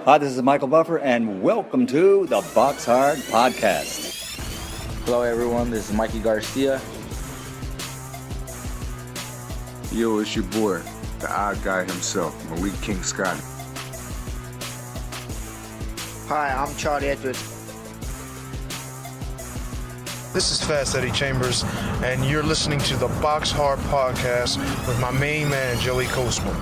Hi, this is Michael Buffer, and welcome to the Boxhard Podcast. Hello, everyone. This is Mikey Garcia. Yo, it's your boy, the odd guy himself, Malik King Scott. Hi, I'm Charlie Edwards. This is Fast Eddie Chambers, and you're listening to the Boxhard Podcast with my main man, Joey Coastman.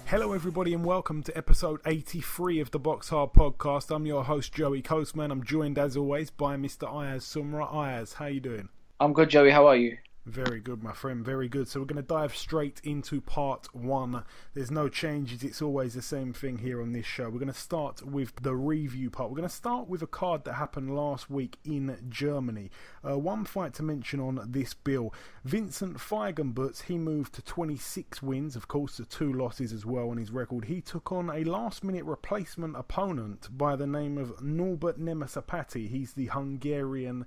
Hello everybody and welcome to episode 83 of the Boxhard Podcast. I'm your host Joey Coastman. I'm joined as always by Mr. Ayaz Sumra. Ayaz, how you doing? I'm good, Joey. How are you? Very good, my friend, very good. So we're going to dive straight into part one. There's no changes, it's always the same thing here on this show. We're going to start with the review part. We're going to start with a card that happened last week in Germany. One fight to mention on this bill. Vincent Feigenbutz, he moved to 26 wins, of course, the 2 losses as well on his record. He took on a last-minute replacement opponent by the name of Norbert Nemesapati. He's the Hungarian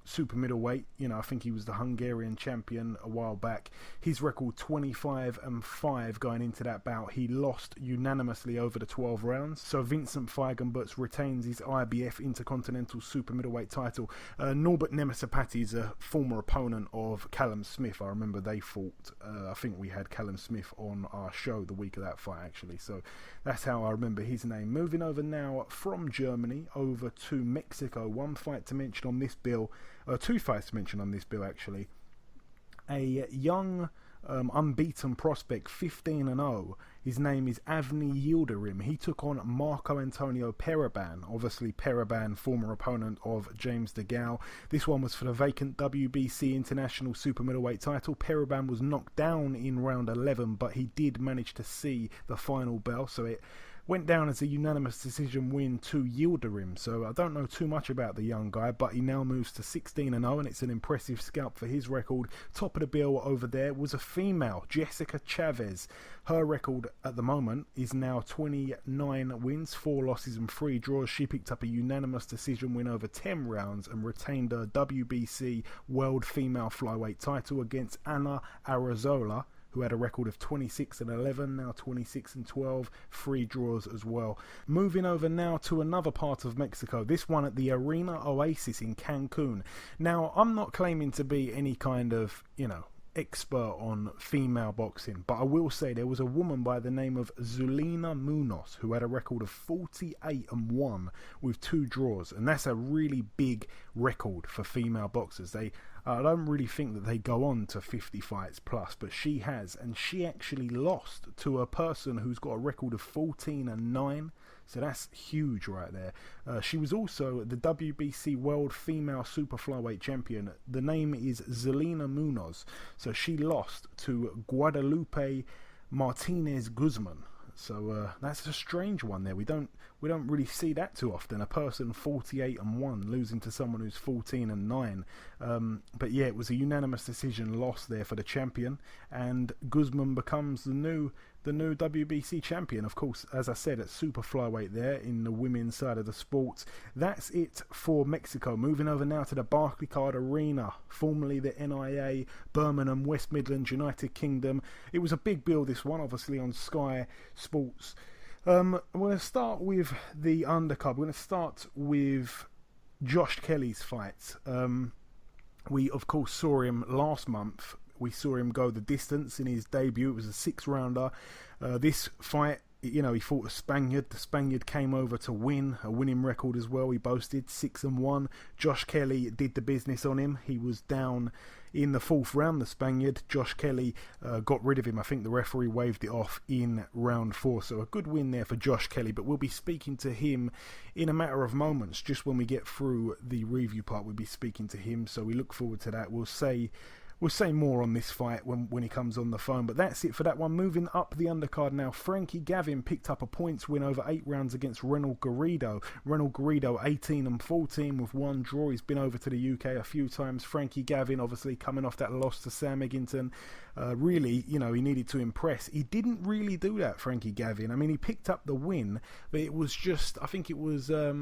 super middleweight. I think he was the Hungarian champion a while back. His record 25-5 going into that bout. He lost unanimously over the 12 rounds. So Vincent Feigenbutz retains his IBF Intercontinental Super Middleweight title. Norbert Nemesapati is a former opponent of Callum Smith. I remember they fought. I think we had Callum Smith on our show the week of that fight actually. So that's how I remember his name. Moving over now from Germany over to Mexico. One fight to mention on this bill. 2 fights to mention on this bill actually. A young unbeaten prospect, 15-0. His name is Avni Yildirim. He took on Marco Antonio Periban. Obviously Periban, former opponent of James DeGale. This one was for the vacant WBC International Super Middleweight title. Periban was knocked down in round 11, but he did manage to see the final bell, so it went down as a unanimous decision win to Yildirim. So I don't know too much about the young guy, but he now moves to 16-0, and it's an impressive scalp for his record. Top of the bill over there was a female, Jessica Chavez. Her record at the moment is now 29 wins, 4 losses and 3 draws. She picked up a unanimous decision win over 10 rounds and retained her WBC World Female Flyweight title against Anna Arazola, who had a record of 26-11, now 26-12, 3 draws as well. Moving over now to another part of Mexico, this one at the Arena Oasis in Cancun. Now, I'm not claiming to be any kind of, expert on female boxing, but I will say there was a woman by the name of Zulina Munoz who had a record of 48-1 with 2 draws, and that's a really big record for female boxers. I don't really think that they go on to 50 fights plus, but she has, and she actually lost to a person who's got a record of 14-9. So that's huge right there. She was also the WBC World Female Super Flyweight Champion. The name is Zelina Munoz. So she lost to Guadalupe Martinez Guzman. So that's a strange one there. We don't really see that too often. A person 48-1 losing to someone who's 14-9. But yeah, it was a unanimous decision loss there for the champion, and Guzman becomes the new WBC champion, of course, as I said, at super flyweight there in the women's side of the sport. That's it for Mexico. Moving over now to the Barclaycard Arena, formerly the NIA, Birmingham, West Midlands, United Kingdom. It was a big bill, this one, obviously on Sky Sports. We're going to start with the undercard. We're going to start with Josh Kelly's fight. We, of course, saw him last month. We saw him go the distance in his debut. It was a 6-rounder. This fight, he fought a Spaniard. The Spaniard came over to win, a winning record as well. He boasted 6-1. Josh Kelly did the business on him. He was down in the 4th round, the Spaniard. Josh Kelly got rid of him. I think the referee waved it off in round 4. So a good win there for Josh Kelly. But we'll be speaking to him in a matter of moments. Just when we get through the review part, we'll be speaking to him. So we look forward to that. We'll say more on this fight when he comes on the phone, but that's it for that one. Moving up the undercard now, Frankie Gavin picked up a points win over 8 rounds against Renaud Garrido. Renaud Garrido 18-14 with 1 draw. He's been over to the UK a few times. Frankie Gavin obviously coming off that loss to Sam Egginton. Really, he needed to impress. He didn't really do that, Frankie Gavin. I mean, he picked up the win, but it was just, I think it was, there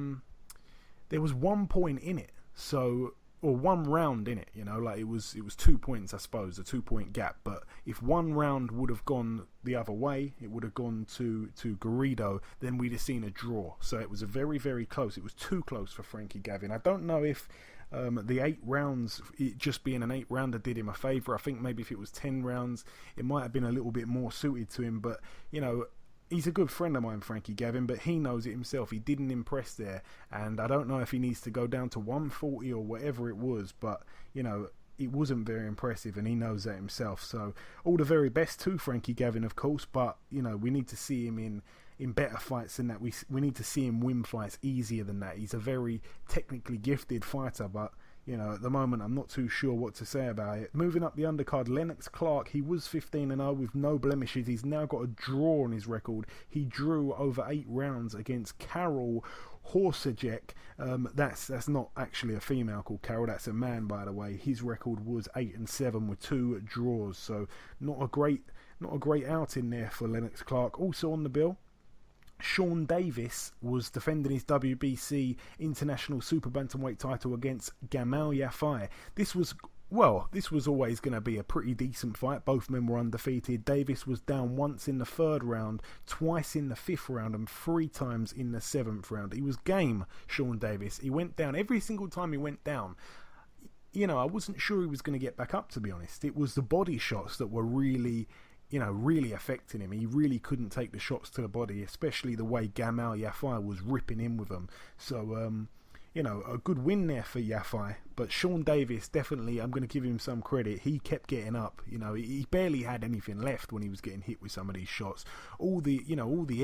was 1 point in it. So or one round in it, like it was 2 points, I suppose, a 2-point gap. But if one round would have gone the other way, it would have gone to Garrido, then we'd have seen a draw. So it was a very, very close. It was too close for Frankie Gavin. I don't know if the 8 rounds, it just being an 8-rounder did him a favour. I think maybe if it was 10 rounds, it might have been a little bit more suited to him. But, he's a good friend of mine, Frankie Gavin, but he knows it himself. He didn't impress there, and I don't know if he needs to go down to 140 or whatever it was, but, it wasn't very impressive, and he knows that himself. So all the very best to Frankie Gavin, of course, but, we need to see him in better fights than that. We need to see him win fights easier than that. He's a very technically gifted fighter, but at the moment, I'm not too sure what to say about it. Moving up the undercard, Lennox Clark, he was 15-0 with no blemishes. He's now got a draw on his record. He drew over 8 rounds against Carol Horsajek. That's not actually a female called Carol, that's a man, by the way. His record was 8-7 with 2 draws, so not a great outing there for Lennox Clark. Also on the bill, Sean Davis was defending his WBC International Super Bantamweight title against Gamal Yafai. This was always going to be a pretty decent fight. Both men were undefeated. Davis was down once in the 3rd round, twice in the 5th round, and 3 times in the 7th round. He was game, Sean Davis. He went down. Every single time he went down, I wasn't sure he was going to get back up, to be honest. It was the body shots that were really affecting him. He really couldn't take the shots to the body, especially the way Gamal Yafai was ripping in with them. So, a good win there for Yafai. But Sean Davis, definitely, I'm going to give him some credit. He kept getting up. He barely had anything left when he was getting hit with some of these shots. All the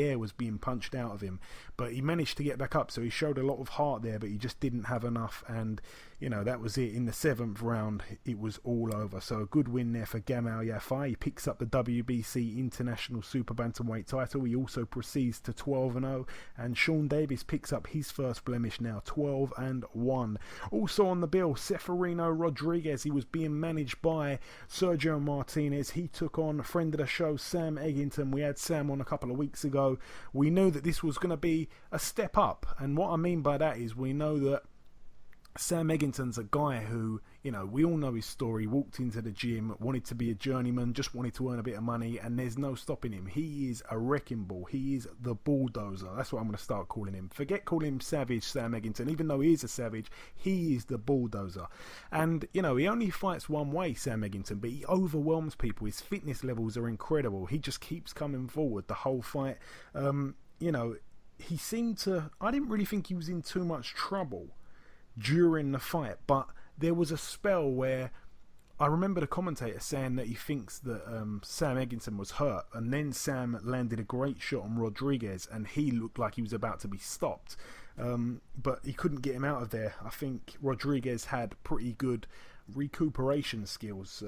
air was being punched out of him. But he managed to get back up, so he showed a lot of heart there, but he just didn't have enough. And, that was it. In the 7th round, it was all over. So a good win there for Gamal Yafai. He picks up the WBC International Super Bantamweight title. He also proceeds to 12-0. And Sean Davis picks up his first blemish now, 12-1. Also on the bill, Seferino Rodriguez. He was being managed by Sergio Martinez. He took on a friend of the show, Sam Eggington. We had Sam on a couple of weeks ago. We knew that this was going to be a step up. And what I mean by that is we know that Sam Eggington's a guy who, we all know his story, walked into the gym, wanted to be a journeyman, just wanted to earn a bit of money, and there's no stopping him. He is a wrecking ball. He is the bulldozer. That's what I'm going to start calling him. Forget calling him Savage Sam Eggington. Even though he is a savage, he is the bulldozer. And, he only fights one way, Sam Eggington, but he overwhelms people. His fitness levels are incredible. He just keeps coming forward the whole fight. He seemed to... I didn't really think he was in too much trouble during the fight, but there was a spell where I remember the commentator saying that he thinks that Sam Eggington was hurt, and then Sam landed a great shot on Rodriguez and he looked like he was about to be stopped, but he couldn't get him out of there. I think Rodriguez had pretty good recuperation skills.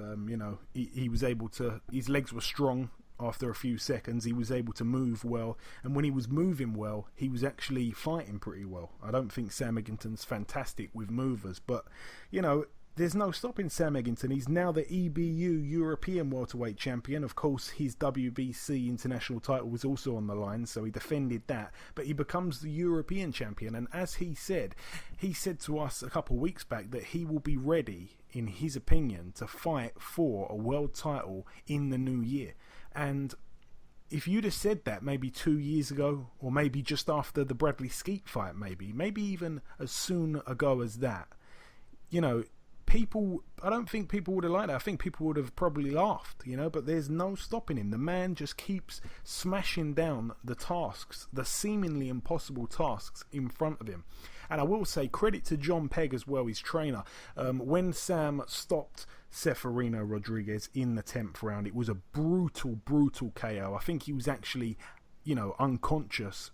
He was able to, his legs were strong. After a few seconds, he was able to move well, and when he was moving well, he was actually fighting pretty well. I don't think Sam Eggington's fantastic with movers, but, there's no stopping Sam Eggington. He's now the EBU European welterweight champion. Of course, his WBC international title was also on the line, so he defended that, but he becomes the European champion, and as he said to us a couple of weeks back that he will be ready, in his opinion, to fight for a world title in the new year. And if you'd have said that maybe 2 years ago, or maybe just after the Bradley Skeet fight, maybe even as soon ago as that, I don't think people would have liked that. I think people would have probably laughed, but there's no stopping him. The man just keeps smashing down the tasks, the seemingly impossible tasks in front of him. And I will say credit to John Pegg as well, his trainer. When Sam stopped Seferino Rodriguez in the 10th round, it was a brutal KO. I think he was actually, unconscious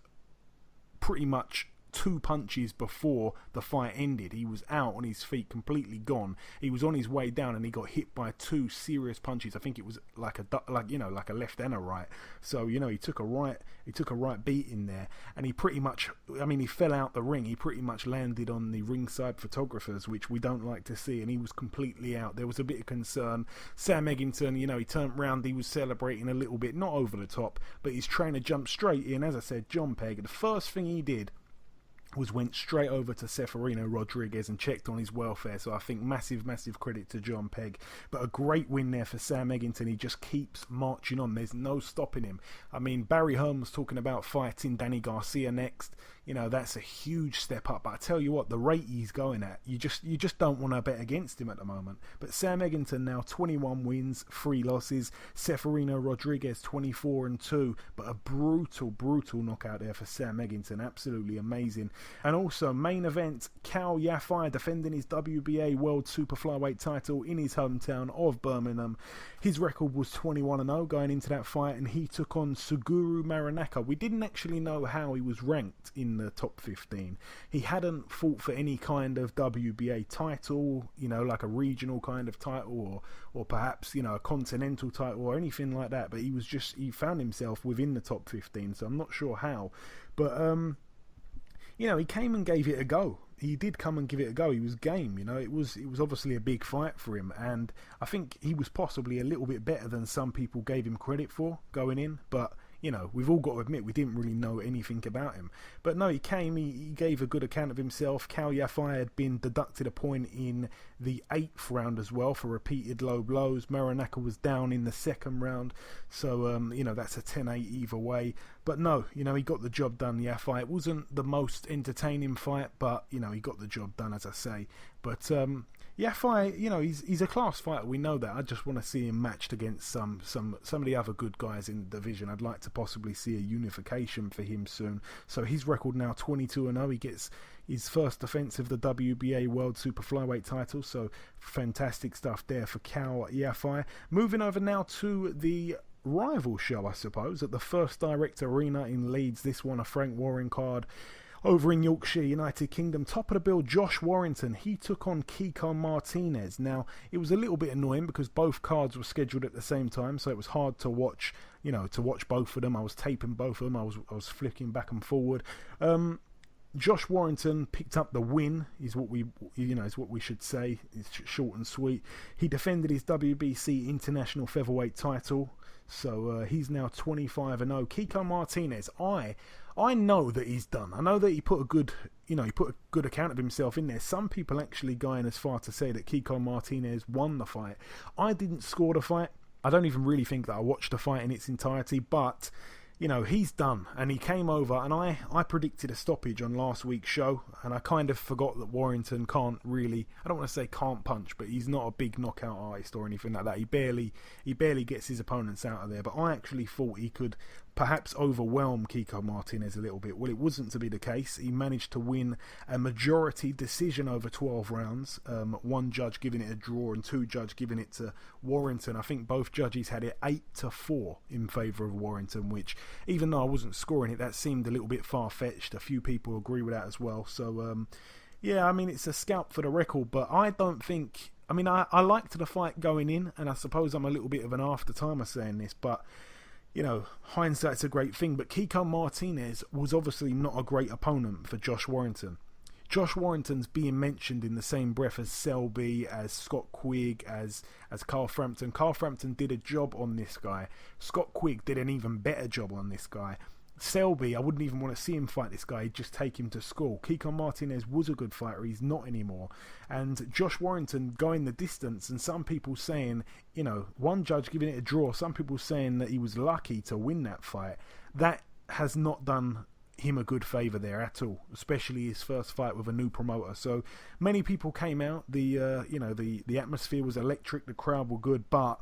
pretty much 2 punches before the fight ended. He was out on his feet, completely gone. He was on his way down and he got hit by 2 serious punches. I think it was like a left and a right. So, he took a right beat in there, and he pretty much, he fell out the ring. He pretty much landed on the ringside photographers, which we don't like to see, and he was completely out. There was a bit of concern. Sam Eggington, he turned round, he was celebrating a little bit, not over the top, but his trainer jumped straight in. As I said, John Pegg, the first thing he did went straight over to Seferino Rodriguez and checked on his welfare. So I think massive credit to John Pegg. But a great win there for Sam Eggington. He just keeps marching on. There's no stopping him. I mean, Barry Hearn was talking about fighting Danny Garcia next. You know, that's a huge step up. But I tell you what, the rate he's going at, you just don't want to bet against him at the moment. But Sam Eggington now 21 wins, 3 losses. Seferino Rodriguez 24-2. But a brutal knockout there for Sam Eggington. Absolutely amazing. And also, main event, Cal Yafai defending his WBA World Super Flyweight title in his hometown of Birmingham. His record was 21-0 going into that fight, and he took on Suguru Maranaka. We didn't actually know how he was ranked in the top 15. He hadn't fought for any kind of WBA title, you know, like a regional kind of title, or perhaps, you know, a continental title or anything like that. But he found himself within the top 15, so I'm not sure how. But, you know, he came and gave it a go. He did come and give it a go. He was game, you know. It was obviously a big fight for him, and I think he was possibly a little bit better than some people gave him credit for going in. But, you know, we've all got to admit we didn't really know anything about him. But no, he came, he gave a good account of himself. Cal Yafai had been deducted a point in the 8th round as well for repeated low blows. Maranaka was down in the 2nd round, so, you know, that's a 10-8 either way. But no, you know, he got the job done, Yafai. It wasn't the most entertaining fight, but, you know, he got the job done, as I say. But, Yafai, you know, he's a class fighter. We know that. I just want to see him matched against some of the other good guys in the division. I'd like to possibly see a unification for him soon. So his record now 22-0. He gets his first defense of the WBA World Super Flyweight title. So fantastic stuff there for Cal Yafai. Moving over now to the rival show, I suppose, at the First Direct Arena in Leeds. This one, a Frank Warren card. Over in Yorkshire, United Kingdom, top of the bill, Josh Warrington. He took on Kiko Martinez. Now, it was a little bit annoying because both cards were scheduled at the same time, so it was hard to watch, you know, to watch both of them. I was taping both of them. I was flicking back and forward. Josh Warrington picked up the win, is what we should say. It's short and sweet. He defended his WBC International Featherweight title, so he's now 25-0. Kiko Martinez, I know that he's done. I know that he put a good account of himself in there. Some people actually going as far to say that Kiko Martinez won the fight. I didn't score the fight. I don't even really think that I watched the fight in its entirety, but, you know, he's done, and he came over, and I predicted a stoppage on last week's show, and I kind of forgot that Warrington can't really, I don't want to say can't punch, but he's not a big knockout artist or anything like that. He barely gets his opponents out of there, but I actually thought he could perhaps overwhelm Kiko Martinez a little bit. Well, it wasn't to be the case. He managed to win a majority decision over 12 rounds, one judge giving it a draw and 2 judges giving it to Warrington. I think both judges had it 8-4 in favour of Warrington, which, even though I wasn't scoring it, that seemed a little bit far-fetched. A few people agree with that as well. So, yeah, I mean, it's a scalp for the record, but I don't think... I mean, I liked the fight going in, and I suppose I'm a little bit of an after-timer saying this, but... You know, hindsight's a great thing, but Kiko Martinez was obviously not a great opponent for Josh Warrington. Josh Warrington's being mentioned in the same breath as Selby, as Scott Quigg, as Carl Frampton. Carl Frampton did a job on this guy. Scott Quigg did an even better job on this guy. Selby, I wouldn't even want to see him fight this guy. He'd just take him to school. Kiko Martinez was a good fighter. He's not anymore. And Josh Warrington going the distance, and some people saying, you know, one judge giving it a draw, some people saying that he was lucky to win that fight. That has not done him a good favour there at all, especially his first fight with a new promoter. So many people came out. The atmosphere was electric. The crowd were good, but...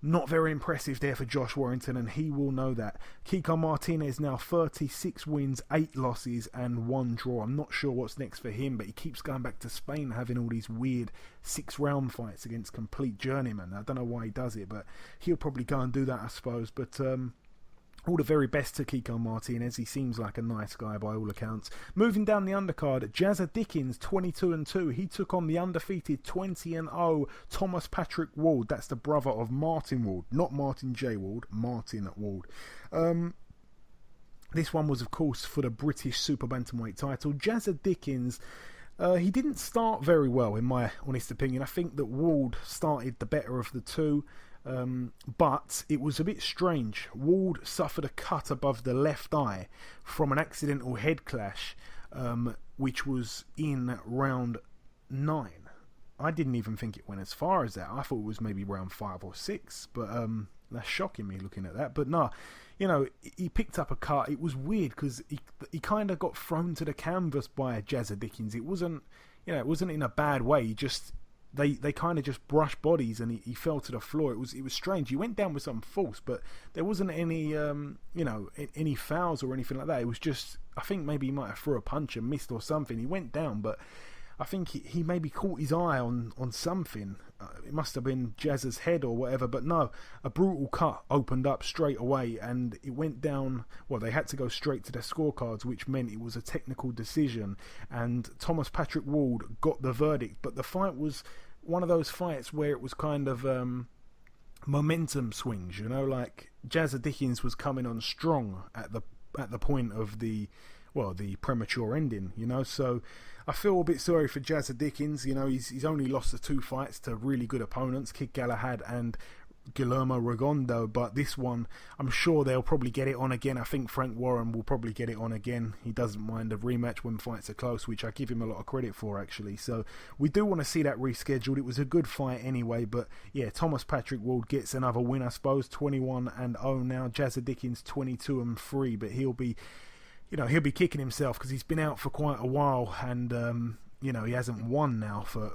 not very impressive there for Josh Warrington, and he will know that. Kiko Martinez now 36 wins, 8 losses, and 1 draw. I'm not sure what's next for him, but he keeps going back to Spain, having all these weird 6-round fights against complete journeymen. I don't know why he does it, but he'll probably go and do that, I suppose. But all the very best to Kiko Martinez. He seems like a nice guy by all accounts. Moving down the undercard, Jazza Dickens, 22-2. He took on the undefeated 20-0 Thomas Patrick Ward. That's the brother of Martin Ward. Not Martin J. Ward, Martin Ward. This one was, of course, for the British Super Bantamweight title. Jazza Dickens... he didn't start very well, in my honest opinion. I think that Ward started the better of the two. But it was a bit strange. Ward suffered a cut above the left eye from an accidental head clash which was in round 9. I didn't even think it went as far as that. I thought it was maybe round 5 or 6, but that's shocking me looking at that. But no, he picked up a cut. It was weird because he kind of got thrown to the canvas by Jazza Dickens. It wasn't, it wasn't in a bad way. He just they kind of just brushed bodies and he fell to the floor. It was strange. He went down with some force, but there wasn't any any fouls or anything like that. It was just, I think maybe he might have threw a punch and missed or something. He went down, but I think he maybe caught his eye on something. It must have been Jazza's head or whatever, but no, a brutal cut opened up straight away and it went down. Well, they had to go straight to their scorecards, which meant it was a technical decision, and Thomas Patrick Ward got the verdict. But the fight was one of those fights where it was kind of momentum swings, like Jazza Dickens was coming on strong at the point of the premature ending, so I feel a bit sorry for Jazza Dickens. He's only lost the 2 fights to really good opponents, Kid Galahad and Guillermo Regondo, but this one, I'm sure they'll probably get it on again. I think Frank Warren will probably get it on again. He doesn't mind a rematch when fights are close, which I give him a lot of credit for, actually. So we do want to see that rescheduled. It was a good fight anyway, but yeah, Thomas Patrick Ward gets another win, I suppose. 21-0 now. Jazza Dickens 22-3, but he'll be kicking himself because he's been out for quite a while, and he hasn't won now for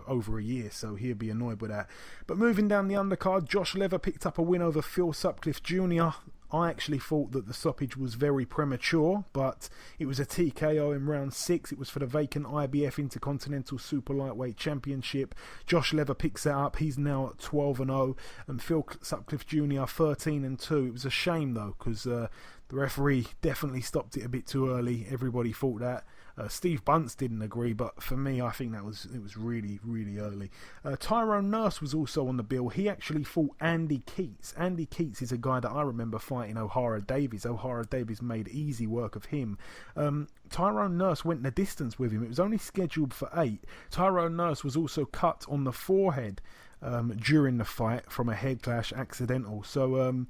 over a year, so he'll be annoyed with that. But moving down the undercard, Josh Lever picked up a win over Phil Sutcliffe Jr. I actually thought that the stoppage was very premature, but it was a TKO in round 6. It was for the vacant IBF Intercontinental Super Lightweight Championship. Josh Lever picks that up. He's now at 12-0, and Phil Sutcliffe Jr. 13-2. It was a shame though, because the referee definitely stopped it a bit too early. Everybody thought that. Steve Bunce didn't agree, but for me, I think it was really, really early. Tyrone Nurse was also on the bill. He actually fought Andy Keats. Andy Keats is a guy that I remember fighting O'Hara Davies. O'Hara Davies made easy work of him. Tyrone Nurse went the distance with him. It was only scheduled for 8. Tyrone Nurse was also cut on the forehead during the fight from a head clash, accidental. So,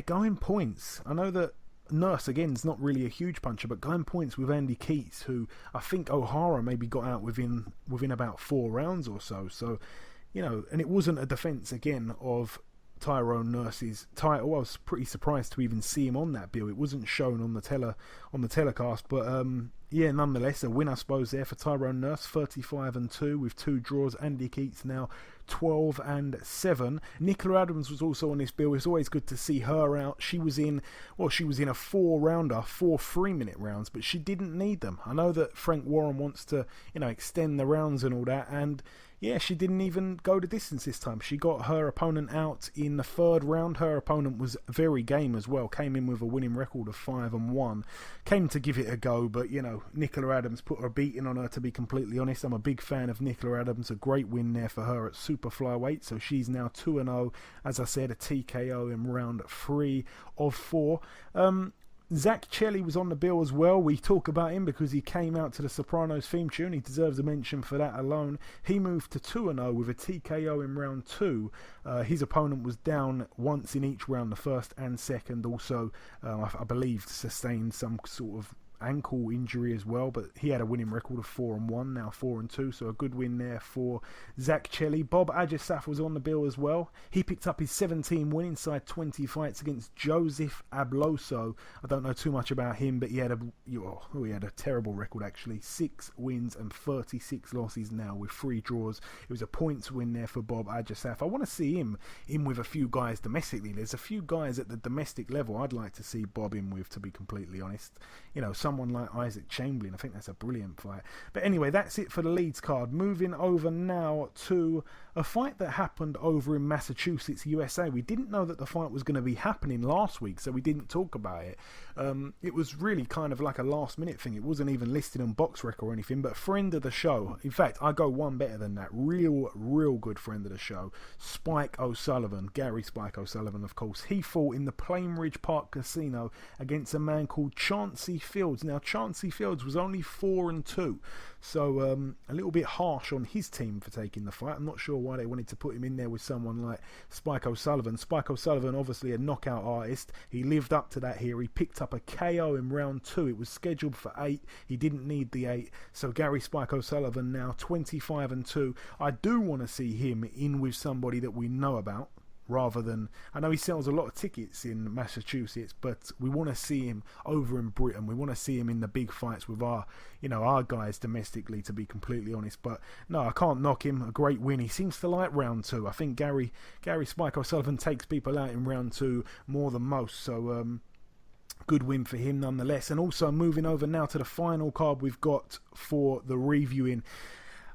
going points. I know that Nurse, again, is not really a huge puncher, but going points with Andy Keats, who I think O'Hara maybe got out within about 4 rounds or so. So, and it wasn't a defence, again, of Tyrone Nurse's title. I was pretty surprised to even see him on that bill. It wasn't shown on the telecast, but nonetheless, a win, I suppose, there for Tyrone Nurse, 35-2 with 2 draws. Andy Keats now 12-7. Nicola Adams was also on this bill. It's always good to see her out. She was in a 4-rounder, 4 3-minute rounds, but she didn't need them. I know that Frank Warren wants to, extend the rounds and all that, and yeah, she didn't even go the distance this time. She got her opponent out in the 3rd round. Her opponent was very game as well. Came in with a winning record of 5-1. Came to give it a go, but Nicola Adams put a beating on her, to be completely honest. I'm a big fan of Nicola Adams. A great win there for her at super flyweight. So she's now 2-0. As I said, a TKO in round 3 of 4. Zach Chelli was on the bill as well. We talk about him because he came out to the Sopranos theme tune. He deserves a mention for that alone. He moved to 2-0 with a TKO in round 2. His opponent was down once in each round, the first and second. Also, I believe, sustained some sort of ankle injury as well, but he had a winning record of 4-1, now 4-2, so a good win there for Zach Chelli. Bob Ajasaf was on the bill as well. He picked up his 17 win inside 20 fights against Joseph Abloso. I don't know too much about him, but he had a terrible record actually. 6 wins and 36 losses now with 3 draws. It was a points win there for Bob Ajasaf. I want to see him in with a few guys domestically. There's a few guys at the domestic level I'd like to see Bob in with, to be completely honest. Someone like Isaac Chamberlain. I think that's a brilliant fight. But anyway, that's it for the Leeds card. Moving over now to a fight that happened over in Massachusetts, USA. We didn't know that the fight was going to be happening last week, so we didn't talk about it. It was really kind of like a last minute thing. It wasn't even listed on BoxRec or anything, but friend of the show. In fact, I go one better than that. Real good friend of the show. Spike O'Sullivan. Gary Spike O'Sullivan, of course. He fought in the Plainridge Park Casino against a man called Chauncey Fields. Fields. Now, Chancey Fields was only 4-2, so a little bit harsh on his team for taking the fight. I'm not sure why they wanted to put him in there with someone like Spike O'Sullivan. Spike O'Sullivan, obviously a knockout artist. He lived up to that here. He picked up a KO in round 2. It was scheduled for 8. He didn't need the 8. So Gary Spike O'Sullivan now 25-2. I do want to see him in with somebody that we know about, rather than, I know he sells a lot of tickets in Massachusetts, but we want to see him over in Britain. We want to see him in the big fights with our guys domestically, to be completely honest. But no, I can't knock him. A great win. He seems to like round 2. I think Gary Spike O'Sullivan takes people out in round 2 more than most. So good win for him nonetheless. And also moving over now to the final card we've got for the reviewing.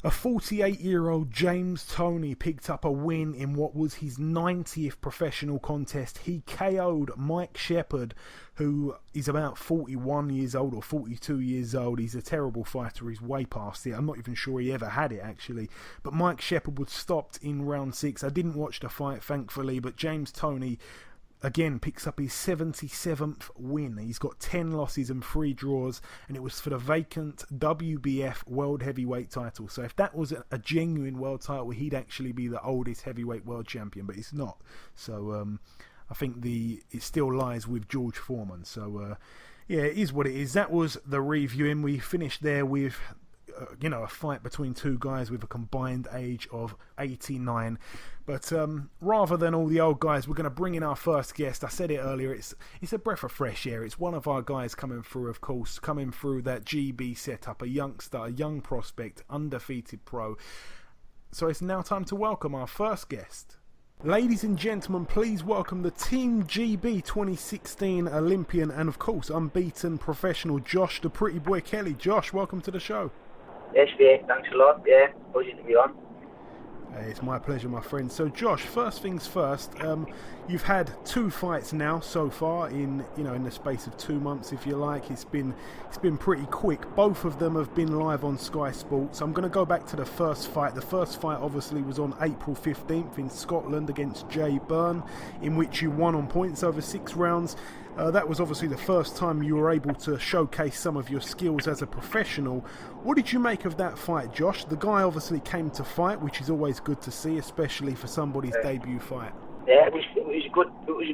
A 48-year-old James Toney picked up a win in what was his 90th professional contest. He KO'd Mike Shepherd, who is about 41 years old or 42 years old. He's a terrible fighter. He's way past it. I'm not even sure he ever had it, actually. But Mike Shepherd was stopped in round 6. I didn't watch the fight, thankfully, but James Toney again picks up his 77th win. He's got 10 losses and 3 draws, and it was for the vacant WBF World Heavyweight title. So if that was a genuine world title, he'd actually be the oldest heavyweight world champion, but it's not. So I think it still lies with George Foreman. So yeah, it is what it is. That was the reviewing. We finished there with a fight between two guys with a combined age of 89. But rather than all the old guys, we're going to bring in our first guest. I said it earlier, it's a breath of fresh air. It's one of our guys coming through, of course, coming through that GB setup, a youngster, a young prospect, undefeated pro. So it's now time to welcome our first guest. Ladies and gentlemen, please welcome the Team GB 2016 Olympian and, of course, unbeaten professional Josh the Pretty Boy Kelly. Josh, welcome to the show. Yes, mate. Thanks a lot. Yeah, pleasure to be on. Hey, it's my pleasure, my friend. So, Josh, first things first. You've had 2 fights now so far in the space of 2 months, if you like. It's been pretty quick. Both of them have been live on Sky Sports. I'm going to go back to the first fight. The first fight, obviously, was on April 15th in Scotland against Jay Byrne, in which you won on points over 6 rounds. That was obviously the first time you were able to showcase some of your skills as a professional. What did you make of that fight, Josh? The guy obviously came to fight, which is always good to see, especially for somebody's debut fight. Yeah, it was a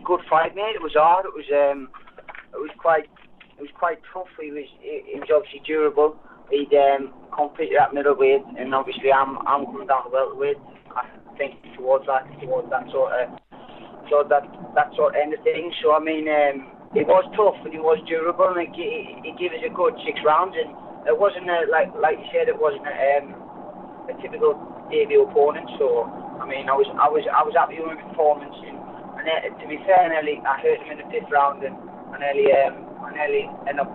good fight, mate. It was hard. It was quite tough. He was obviously durable. He'd competed at middleweight, and obviously I'm coming down to welterweight. I think towards that sort of end of things. So I mean, it was tough, and he was durable, and it gave us a good 6 rounds. And it wasn't like you said, it wasn't a typical debut opponent. So I mean, I was happy with my performance. And to be fair, I hurt him in the 5th round, and I nearly ended up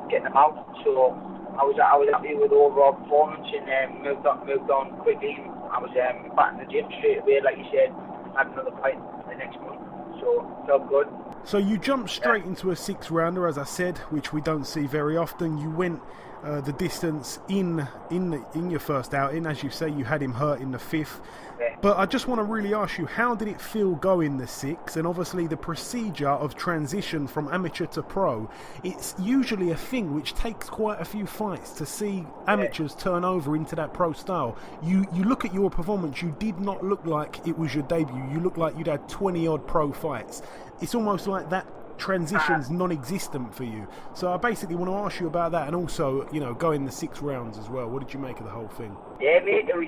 getting him out. So I was happy with the overall performance, and moved on quickly. I was back in the gym straight away, like you said. Had another fight the next month, so felt good. So you jumped straight into a 6 rounder, as I said, which we don't see very often. You went the distance in your first outing. As you say, you had him hurt in the 5th. Yeah. But I just want to really ask you, how did it feel going the 6? And obviously the procedure of transition from amateur to pro, it's usually a thing which takes quite a few fights to see amateurs turn over into that pro style. You look at your performance, you did not look like it was your debut. You looked like you'd had 20 odd pro fights. It's almost like that transition's non-existent for you. So I basically want to ask you about that, and also, going the 6 rounds as well. What did you make of the whole thing? Yeah, mate, it was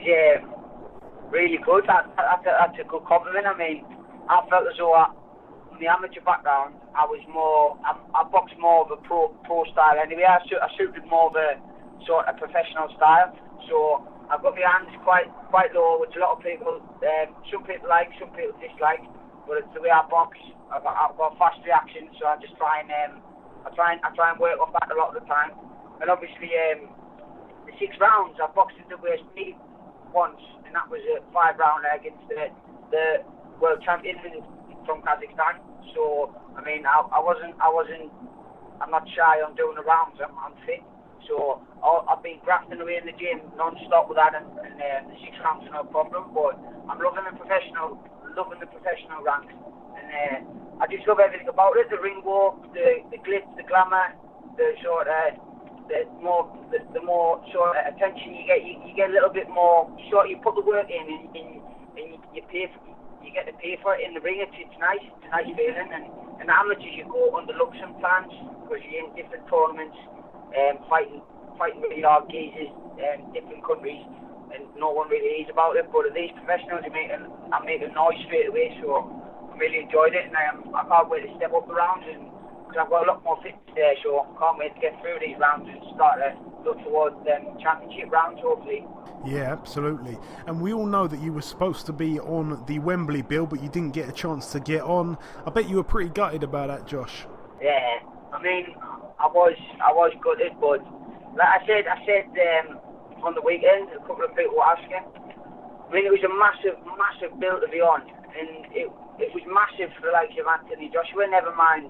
really good. That's a good compliment. I mean, I felt as though from the amateur background, I boxed more of a pro style anyway. I suited more of a sort of professional style. So I've got my hands quite low, which a lot of people, some people like, some people dislike. But it's the way I box. I've got fast reaction, so I just try and work off that a lot of the time. And obviously, the 6 rounds, I boxed at the worst meet once, and that was a 5 rounder against the world champion from Kazakhstan. So I mean, I'm not shy on doing the rounds. I'm fit. So I've been grafting away in the gym non-stop with that, and the 6 rounds are no problem. But I'm loving the professional ranks, and I just love everything about it. The ring walk, the glitz, the glamour, the sort of the more sort of attention you get a little bit more. Sort of you put the work in and you pay for, you get to pay for it in the ring. It's nice. It's a nice feeling. And amateurs you go underlook sometimes because you're in different tournaments, fighting really hard geezers, different countries, and no one really hears about it. But these professionals are making noise straight away. So I really enjoyed it, and I can't wait to step up the rounds, and because I've got a lot more fitness there, so I can't wait to get through these rounds and start to look towards championship rounds, hopefully. Yeah, absolutely. And we all know that you were supposed to be on the Wembley bill, but you didn't get a chance to get on. I bet you were pretty gutted about that, Josh. Yeah, I mean, I was gutted, but like I said on the weekend, a couple of people were asking. I mean, it was a massive bill to be on, and it was massive for the likes of Anthony Joshua. Never mind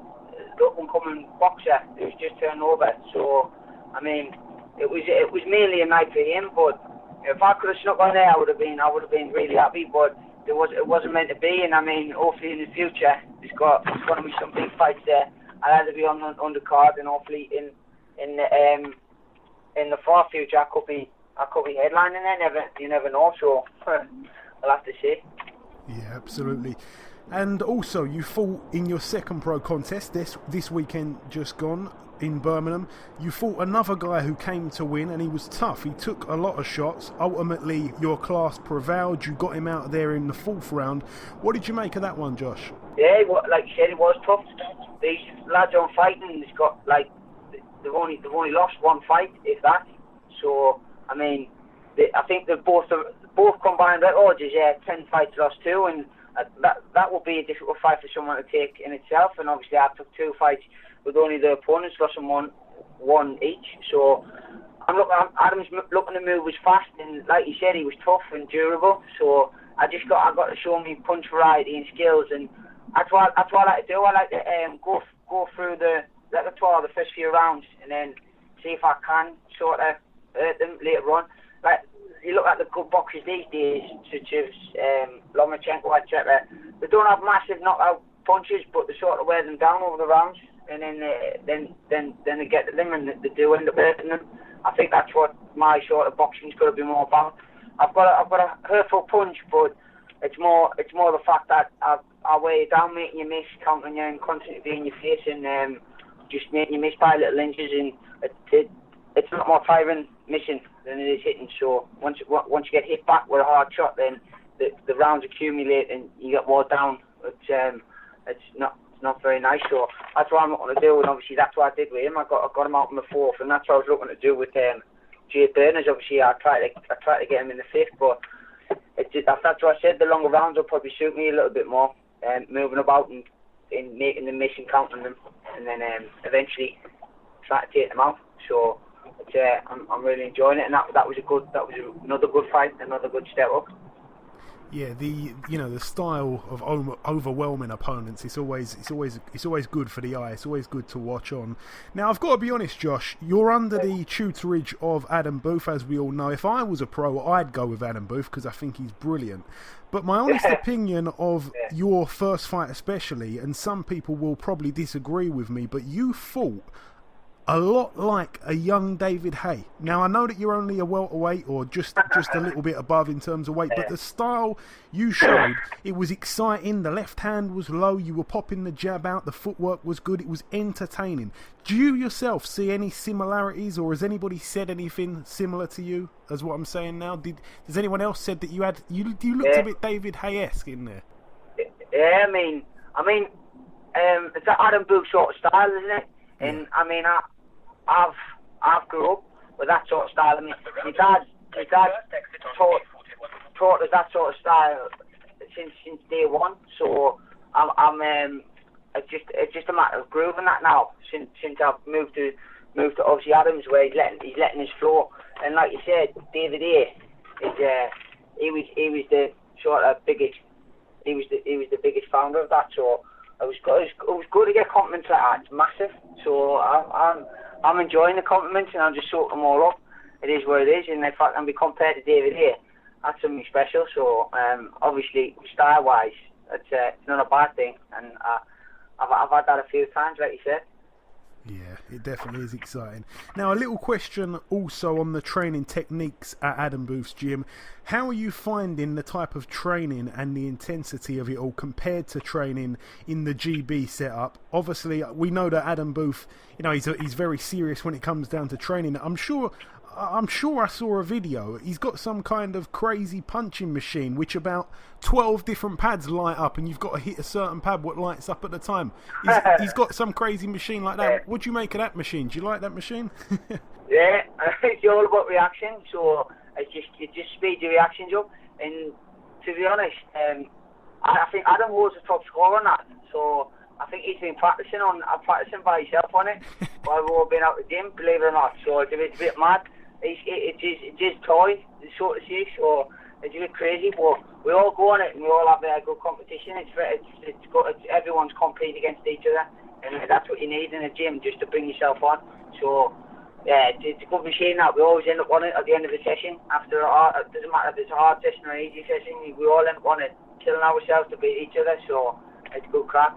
the up-and-coming boxer who's just turned over. So, I mean, it was mainly a night for him, but if I could have snuck on there, I would have been really happy. But it wasn't meant to be, and I mean, hopefully in the future, there's going to be some big fights there. I'll either be on the undercard, and hopefully in the far future, I could be headlining there. You never know. So I'll have to see. Yeah, absolutely. And also, you fought in your second pro contest this weekend just gone in Birmingham. You fought another guy who came to win, and he was tough. He took a lot of shots. Ultimately, your class prevailed. You got him out there in the fourth round. What did you make of that one, Josh? Yeah, like you said, it was tough. These lads aren't fighting. It's got they've only lost one fight, if that. So I mean, I think they've both combined records is 10 fights lost 2, and that would be a difficult fight for someone to take in itself. And obviously, I took 2 fights with only the opponents lost one each. So Adam's looking to move was fast, and like you said, he was tough and durable. So I got to show me punch variety and skills, and that's what I like to do. I like to go through the repertoire the first few rounds, and then see if I can sort of hurt them later on. Like, you look at the good boxers these days, such as Lomachenko, etc. They don't have massive knockout punches, but they sort of wear them down over the rounds, and then they get to them, and they do end up hurting them. I think that's what my sort of boxing's got to be more about. I've got a hurtful punch, but it's more the fact that I wear you down, making you miss, countering you, and constantly being in your face, and just making you miss by little inches, and it's a lot more tiring missing than it is hitting. So once you get hit back with a hard shot, then the rounds accumulate and you get wore down. It's not very nice. So that's what I'm looking to do, and obviously that's what I did with him. I got him out in the fourth, and that's what I was looking to do with Jay Berners. Obviously, I tried to get him in the fifth, but that's what I said. The longer rounds will probably suit me a little bit more, moving about and making them miss and countering them, and then eventually trying to take them out. So I'm really enjoying it, and that was another good fight, another good step up. Yeah, the style of overwhelming opponents, it's always good for the eye. It's always good to watch on. Now, I've got to be honest, Josh, you're under the tutorage of Adam Booth, as we all know. If I was a pro, I'd go with Adam Booth because I think he's brilliant. But my honest opinion of your first fight especially, and some people will probably disagree with me, but you fought a lot like a young David Haye. Now, I know that you're only a welterweight, or just a little bit above in terms of weight, but the style you showed, it was exciting. The left hand was low. You were popping the jab out. The footwork was good. It was entertaining. Do you yourself see any similarities, or has anybody said anything similar to you as what I'm saying now? Has anyone else said that you looked a bit David Haye-esque in there? Yeah, I mean, it's that Adam Booth sort of style, isn't it? And I mean, I've grew up with that sort of style. I mean, my dad taught us that sort of style since day one. So it's just a matter of grooving that now. Since I've moved to obviously Adam's way, he's letting us flow. And like you said, David Haye he was the sort of biggest. He was the biggest founder of that. So it was good to get compliments like that. It's massive. So I'm enjoying the compliments, and I'm just soaking them all up. It is what it is, and if I can be compared to David Haye, that's something special. So obviously, style-wise, it's not a bad thing, and I've had that a few times, like you said. Yeah, It definitely is exciting. Now, a little question also on the training techniques at Adam Booth's gym. How are you finding the type of training and the intensity of it all compared to training in the GB setup? Obviously, we know that Adam Booth, he's very serious when it comes down to training. I'm sure I saw a video. He's got some kind of crazy punching machine which about 12 different pads light up, and you've got to hit a certain pad what lights up at the time. He's got some crazy machine like that. What do you make of that machine? Do you like that machine? Yeah, it's all about reaction, so it just speeds your reactions up. And to be honest, I think Adam was the top scorer on that, so I think he's been practicing by himself on it while we've all been out the gym, believe it or not. So it's a bit mad. It's his toy, so to say, so it's a bit crazy, but we all go on it and we all have a good competition. Everyone's competing against each other, and that's what you need in a gym, just to bring yourself on. So yeah, it's a good machine that we always end up on it at the end of the session. It doesn't matter if it's a hard session or an easy session, we all end up on it, killing ourselves to beat each other, so it's good crack.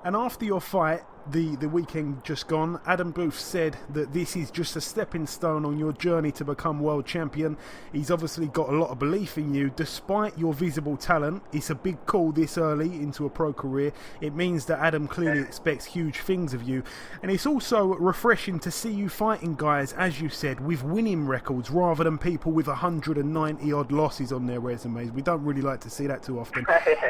And after your fight, the weekend just gone, Adam Booth said that this is just a stepping stone on your journey to become world champion. He's obviously got a lot of belief in you. Despite your visible talent, it's a big call this early into a pro career. It means that Adam clearly expects huge things of you. And it's also refreshing to see you fighting guys, as you said, with winning records rather than people with 190 odd losses on their resumes. We don't really like to see that too often.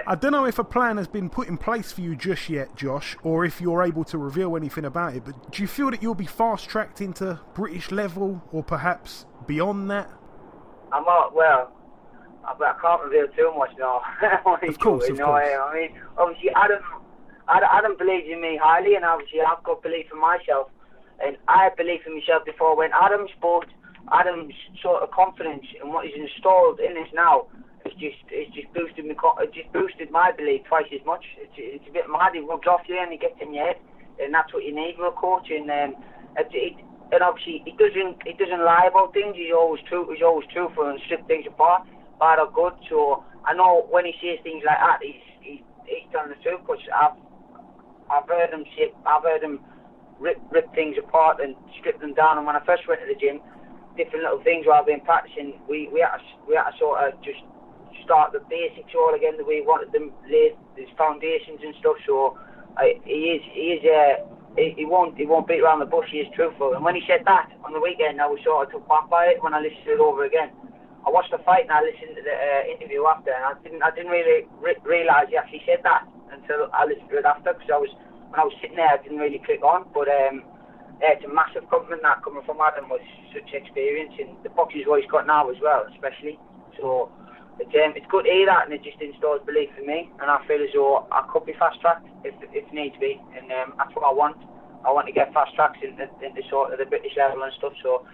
I don't know if a plan has been put in place for you just yet, Josh, or if you're able to reveal anything about it, but do you feel that you'll be fast-tracked into British level, or perhaps beyond that? I can't reveal too much now. Of course. I mean, obviously Adam believes in me highly, and obviously I've got belief in myself, and I had belief in myself before. When Adam's sort of confidence in what he's installed in us now, it's just boosted my belief twice as much. It's a bit mad. It rubs off you and it gets in your head, and that's what you need with a coach. And obviously he doesn't lie about things. He's always truthful and strip things apart, bad or good. So I know when he says things like that, he's telling the truth, because I've heard him rip things apart and strip them down. And when I first went to the gym, different little things where I've been practicing, we had to sort of just start the basics all again, the way we wanted them, lay his foundations and stuff. So he won't beat around the bush. He is truthful. And when he said that on the weekend, I was sort of took back by it when I listened to it over again. I watched the fight and I listened to the interview after, and I didn't really realise he actually said that until I listened to it after, because when I was sitting there, I didn't really click on. But it's a massive compliment that coming from Adam, with such experience, and the boxing what he's got now as well, especially. So it's good to hear that, and it just installs belief in me, and I feel as though I could be fast tracked if needs be, and that's what I want. I want to get fast tracks into sort of the British level and stuff. So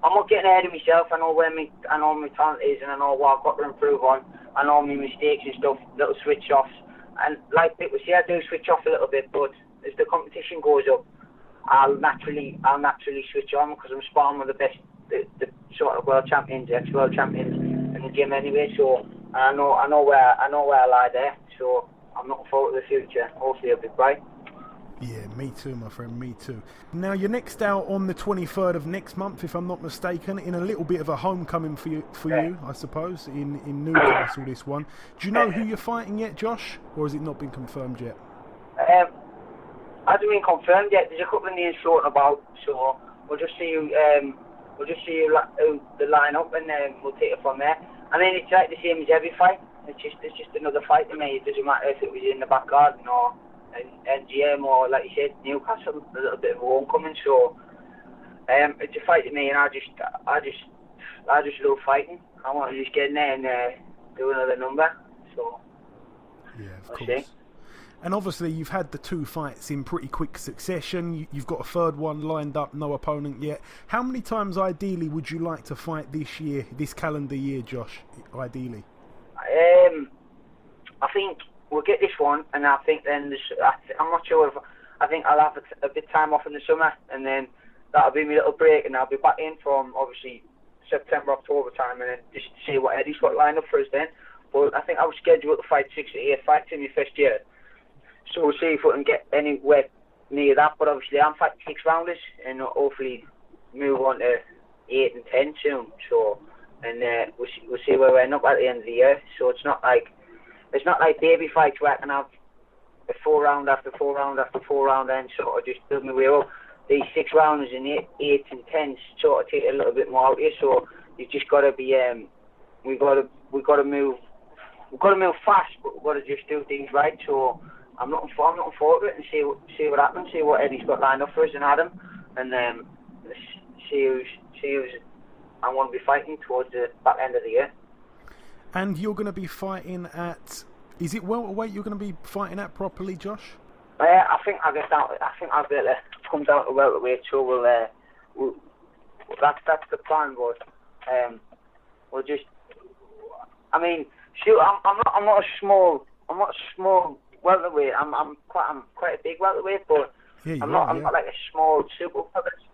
I'm not getting ahead of myself. I know my talent is, and I know what I've got to improve on. I know my mistakes and stuff, little switch offs, and like people say, I do switch off a little bit, but as the competition goes up, I'll naturally switch on, because I'm sparring with the best, the sort of world champions, ex-world champions in the gym anyway. So I know where I lie there. So I'm looking forward to the future. Hopefully it'll be bright. Yeah, me too, my friend, me too. Now, you're next out on the 23rd of next month, if I'm not mistaken, in a little bit of a homecoming for you, I suppose, in Newcastle, this one. Do you know who you're fighting yet, Josh, or has it not been confirmed yet? Hasn't been confirmed yet. There's a couple of names floating about, so we'll just see who the line up, and we'll take it from there. I mean, it's like the same as every fight. It's just another fight to me. It doesn't matter if it was in the back garden or in GM or, like you said, Newcastle, a little bit of a homecoming. So it's a fight to me, and I just love fighting. I want to just get in there and do another number. So yeah, of course. See. And obviously you've had the two fights in pretty quick succession. You've got a third one lined up, no opponent yet. How many times ideally would you like to fight this calendar year, Josh, ideally? I think we'll get this one, and I think then I'm not sure if I think I'll have a bit of time off in the summer, and then that'll be my little break, and I'll be back in from obviously September, October time, and then just see what Eddie's got lined up for us then. But I think I was scheduled to fight 6 to 8 fights in my first year. So we'll see if we can get anywhere near that, but obviously I'm fighting 6 rounders and hopefully move on to 8 and 10 soon. So, and we'll see where we end up at the end of the year. So it's not like baby fights where I can have a 4 round after 4 round after 4 round and sort of just build my way up. These 6 rounders and 8 and 10 sort of take a little bit more out of you. So you've just got to be we've got to move fast, but we've got to just do things right. So I'm looking forward to it and see what happens, see what Eddie's got lined up for us and Adam, and see who's I want to be fighting towards the back end of the year. And you're going to be fighting at, is it welterweight you're going to be fighting at properly, Josh? I think I'll be able to come down to welterweight, so that's the plan. But we'll just, I mean, shoot, I'm not a small welterweight. I'm quite a big welterweight, but yeah, I'm not like a small super welterweight.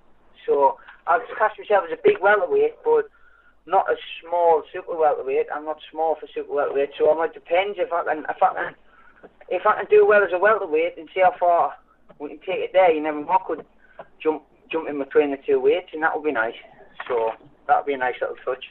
So I'll just class myself as a big welterweight, but not a small super welterweight. I'm not small for super welterweight, so it depends if I can do well as a welterweight and see how far we can take it there. You never know, could jump in between the 2 weights, and that would be nice. So that would be a nice little touch.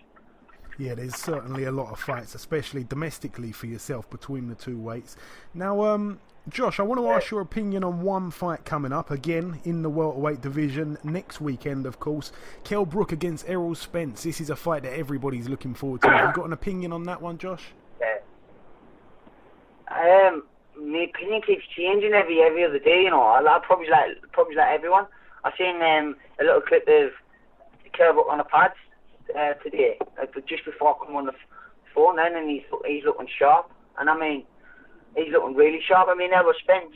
Yeah, there's certainly a lot of fights, especially domestically for yourself between the 2 weights. Now, Josh, I want to ask your opinion on one fight coming up, again, in the welterweight division, next weekend, of course. Kell Brook against Errol Spence. This is a fight that everybody's looking forward to. Have you got an opinion on that one, Josh? My opinion keeps changing every other day, you know. I'll probably like everyone. I seen a little clip of Kell Brook on the pads today, just before I come on the phone then, and he's looking sharp. And I mean, he's looking really sharp. I mean, Errol Spence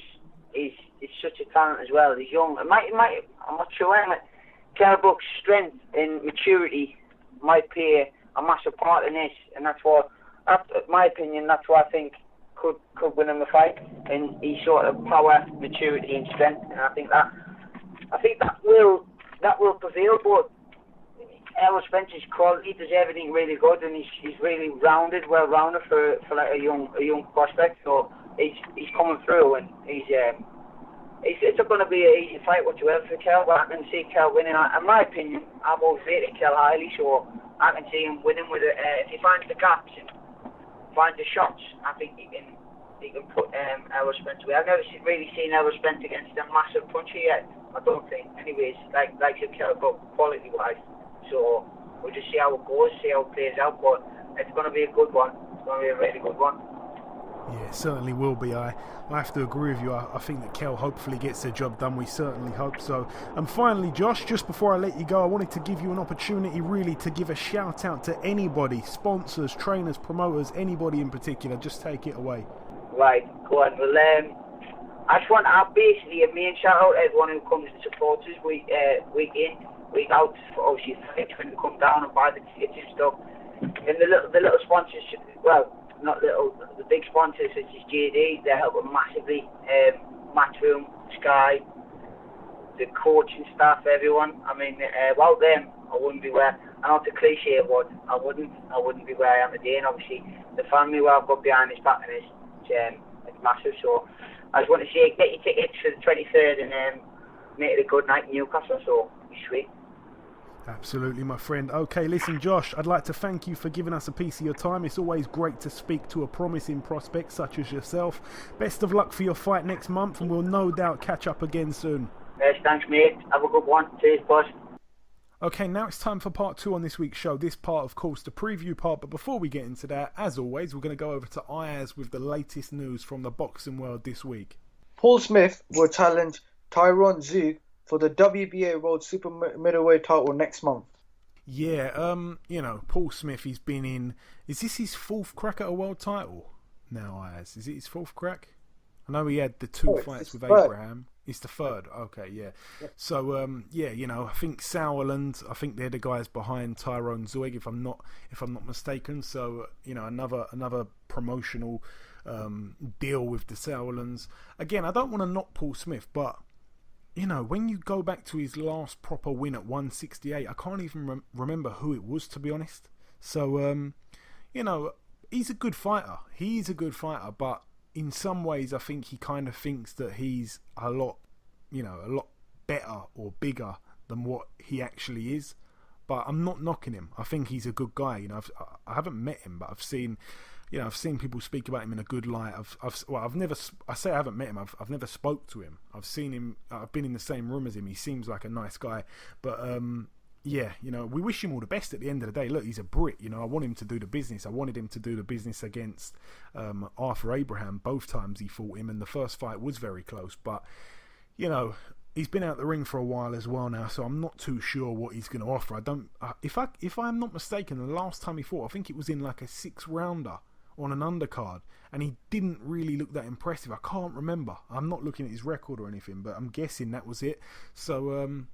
is such a talent as well. He's young. I'm not sure. Kell Brook's strength and maturity might play a massive part in this, and that's what, my opinion, that's what I think could win him a fight. And he's sort of power, maturity, and strength, and I think that will prevail. But Errol Spence's quality does everything really good, and he's really well-rounded for like a young prospect. So he's coming through, and it's not going to be an easy fight whatsoever for Kell, but I can see Kell winning. In my opinion, I've always rated Kell highly, so I can see him winning with it. If he finds the gaps and finds the shots, I think he can put Errol Spence away. I've never really seen Errol Spence against a massive puncher yet. I don't think. Anyways, like Kell, but quality-wise. So we'll just see how it goes, see how it plays out, but it's going to be a good one. It's going to be a really good one. Yeah, it certainly will be. I have to agree with you. I think that Kell hopefully gets the job done. We certainly hope so. And finally, Josh, just before I let you go, I wanted to give you an opportunity really to give a shout out to anybody, sponsors, trainers, promoters, anybody in particular. Just take it away. Right, go on. Well, I just want to basically a main shout out to everyone who comes and supports us week in, week out. Obviously, it's when to come down and buy the tickets and stuff. And the little sponsors, well, not little, the big sponsors such as JD, they're helping massively. Matchroom, Sky, the coaching staff, everyone. I mean, without them, I wouldn't be where. I know it's a cliche word. I wouldn't be where I am today. And obviously, the family where I've got behind this back and it's massive. So I just want to say, get your tickets for the 23rd and make it a good night in Newcastle. So be sweet. Absolutely, my friend. Okay, listen, Josh, I'd like to thank you for giving us a piece of your time. It's always great to speak to a promising prospect such as yourself. Best of luck for your fight next month, and we'll no doubt catch up again soon. Yes, thanks, mate. Have a good one. Cheers, boss. Okay, now it's time for part 2 on this week's show. This part, of course, the preview part. But before we get into that, as always, we're going to go over to Ayaz with the latest news from the boxing world this week. Paul Smith will challenge Tyron Zug for the WBA World Super Middleweight title next month. Yeah, Paul Smith, he's been in... Is this his 4th crack at a world title now, Ayaz? Is it his 4th crack? I know he had the 2 fights with Abraham. It's the 3rd. Okay, yeah. So, I think Sauerland, I think they're the guys behind Tyron Zug, if I'm not mistaken. So, another promotional deal with the Sauerlands. Again, I don't want to knock Paul Smith, but when you go back to his last proper win at 168, I can't even remember who it was, to be honest. So, he's a good fighter. He's a good fighter, but in some ways, I think he kind of thinks that he's a lot a lot better or bigger than what he actually is. But I'm not knocking him. I think he's a good guy. I haven't met him, but I've seen people speak about him in a good light. I've never. I say I haven't met him. I've never spoke to him. I've seen him. I've been in the same room as him. He seems like a nice guy. But we wish him all the best. At the end of the day, look, he's a Brit. I want him to do the business. I wanted him to do the business against Arthur Abraham. Both times he fought him, and the first fight was very close. But he's been out the ring for a while as well now, so I'm not too sure what he's going to offer. If I'm not mistaken, the last time he fought, I think it was in like a 6-rounder on an undercard, and he didn't really look that impressive. I can't remember. I'm not looking at his record or anything, but I'm guessing that was it. So,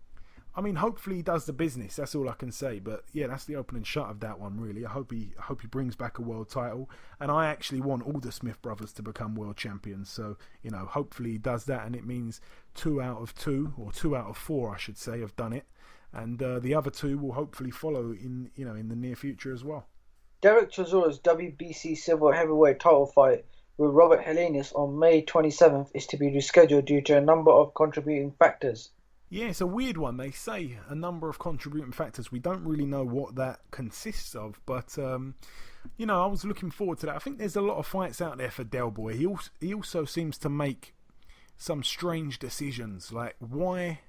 hopefully he does the business. That's all I can say. But yeah, that's the open and shut of that one, really. I hope he brings back a world title, and I actually want all the Smith brothers to become world champions. So hopefully he does that, and it means 2 out of 2 or 2 out of 4, I should say, have done it, and the other 2 will hopefully follow in the near future as well. Derek Chisora's WBC Silver Heavyweight title fight with Robert Helenius on May 27th is to be rescheduled due to a number of contributing factors. Yeah, it's a weird one. They say a number of contributing factors. We don't really know what that consists of, but I was looking forward to that. I think there's a lot of fights out there for Del Boy. He also seems to make some strange decisions. Like, why?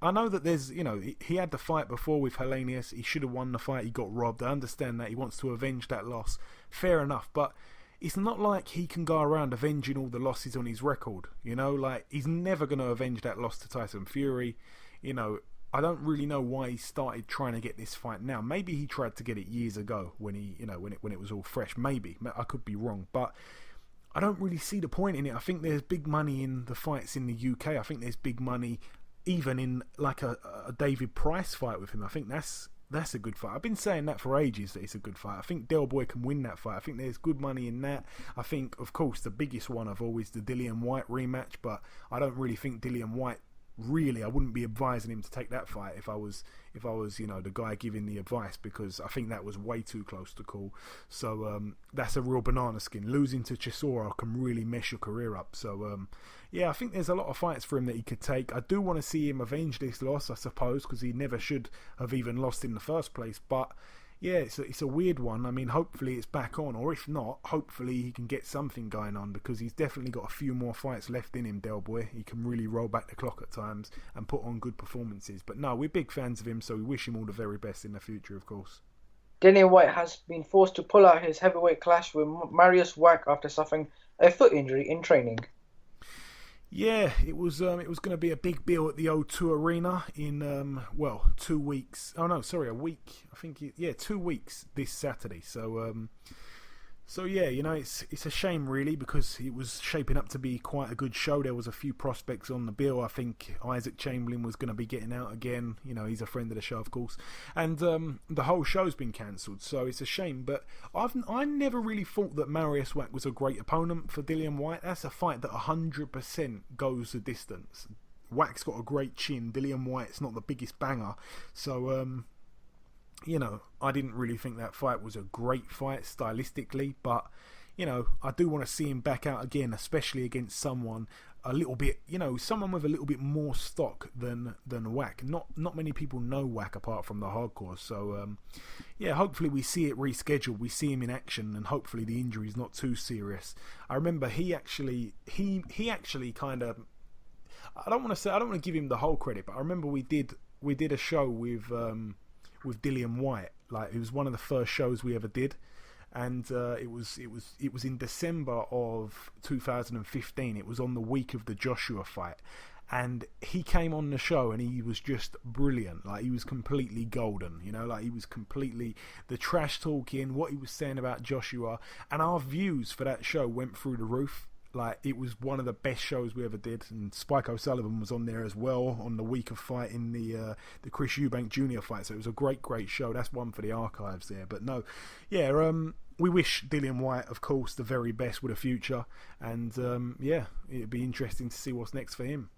I know that there's, he had the fight before with Helenius. He should have won the fight. He got robbed. I understand that. He wants to avenge that loss. Fair enough. But it's not like he can go around avenging all the losses on his record. Like, he's never going to avenge that loss to Tyson Fury. I don't really know why he started trying to get this fight now. Maybe he tried to get it years ago when it was all fresh. Maybe. I could be wrong. But I don't really see the point in it. I think there's big money in the fights in the UK. I think there's big money even in like a David Price fight with him. I think that's a good fight. I've been saying that for ages, that it's a good fight. I think Del Boy can win that fight. I think there's good money in that. I think, of course, the biggest one of all is the Dillian White rematch, but I don't really think Dillian White, really, I wouldn't be advising him to take that fight if I was the guy giving the advice, because I think that was way too close to call. So that's a real banana skin. Losing to Chisora can really mess your career up. So I think there's a lot of fights for him that he could take. I do want to see him avenge this loss, I suppose, because he never should have even lost in the first place. But yeah, it's a weird one. Hopefully it's back on, or if not, hopefully he can get something going on, because he's definitely got a few more fights left in him, Del Boy. He can really roll back the clock at times and put on good performances. But no, we're big fans of him, so we wish him all the very best in the future, of course. Dillian White has been forced to pull out his heavyweight clash with Marius Wack after suffering a foot injury in training. Yeah, it was going to be a big bill at the O2 Arena in 2 weeks. Oh no, sorry, a week. I think 2 weeks this Saturday. So yeah, it's a shame really, because it was shaping up to be quite a good show. There was a few prospects on the bill. I think Isaac Chamberlain was going to be getting out again. He's a friend of the show, of course. And the whole show's been cancelled, so it's a shame. But I never really thought that Marius Wack was a great opponent for Dillian White. That's a fight that 100% goes the distance. Wack's got a great chin. Dillian White's not the biggest banger. So I didn't really think that fight was a great fight stylistically, but I do want to see him back out again, especially against someone a little bit, someone with a little bit more stock than Wack. Not many people know Wack apart from the hardcore. So hopefully we see it rescheduled. We see him in action, and hopefully the injury is not too serious. I remember he actually kind of, I don't want to give him the whole credit, but I remember we did a show with Dillian White. Like, it was one of the first shows we ever did, and it was in December of 2015. It was on the week of the Joshua fight, and he came on the show and he was just brilliant. Like, he was completely golden, like he was completely, the trash talking, what he was saying about Joshua, and our views for that show went through the roof. Like, it was one of the best shows we ever did, and Spike O'Sullivan was on there as well on the week of fighting the Chris Eubank Jr. fight. So it was a great show. That's one for the archives there. But no, we wish Dillian White, of course, the very best with a future, and it'd be interesting to see what's next for him.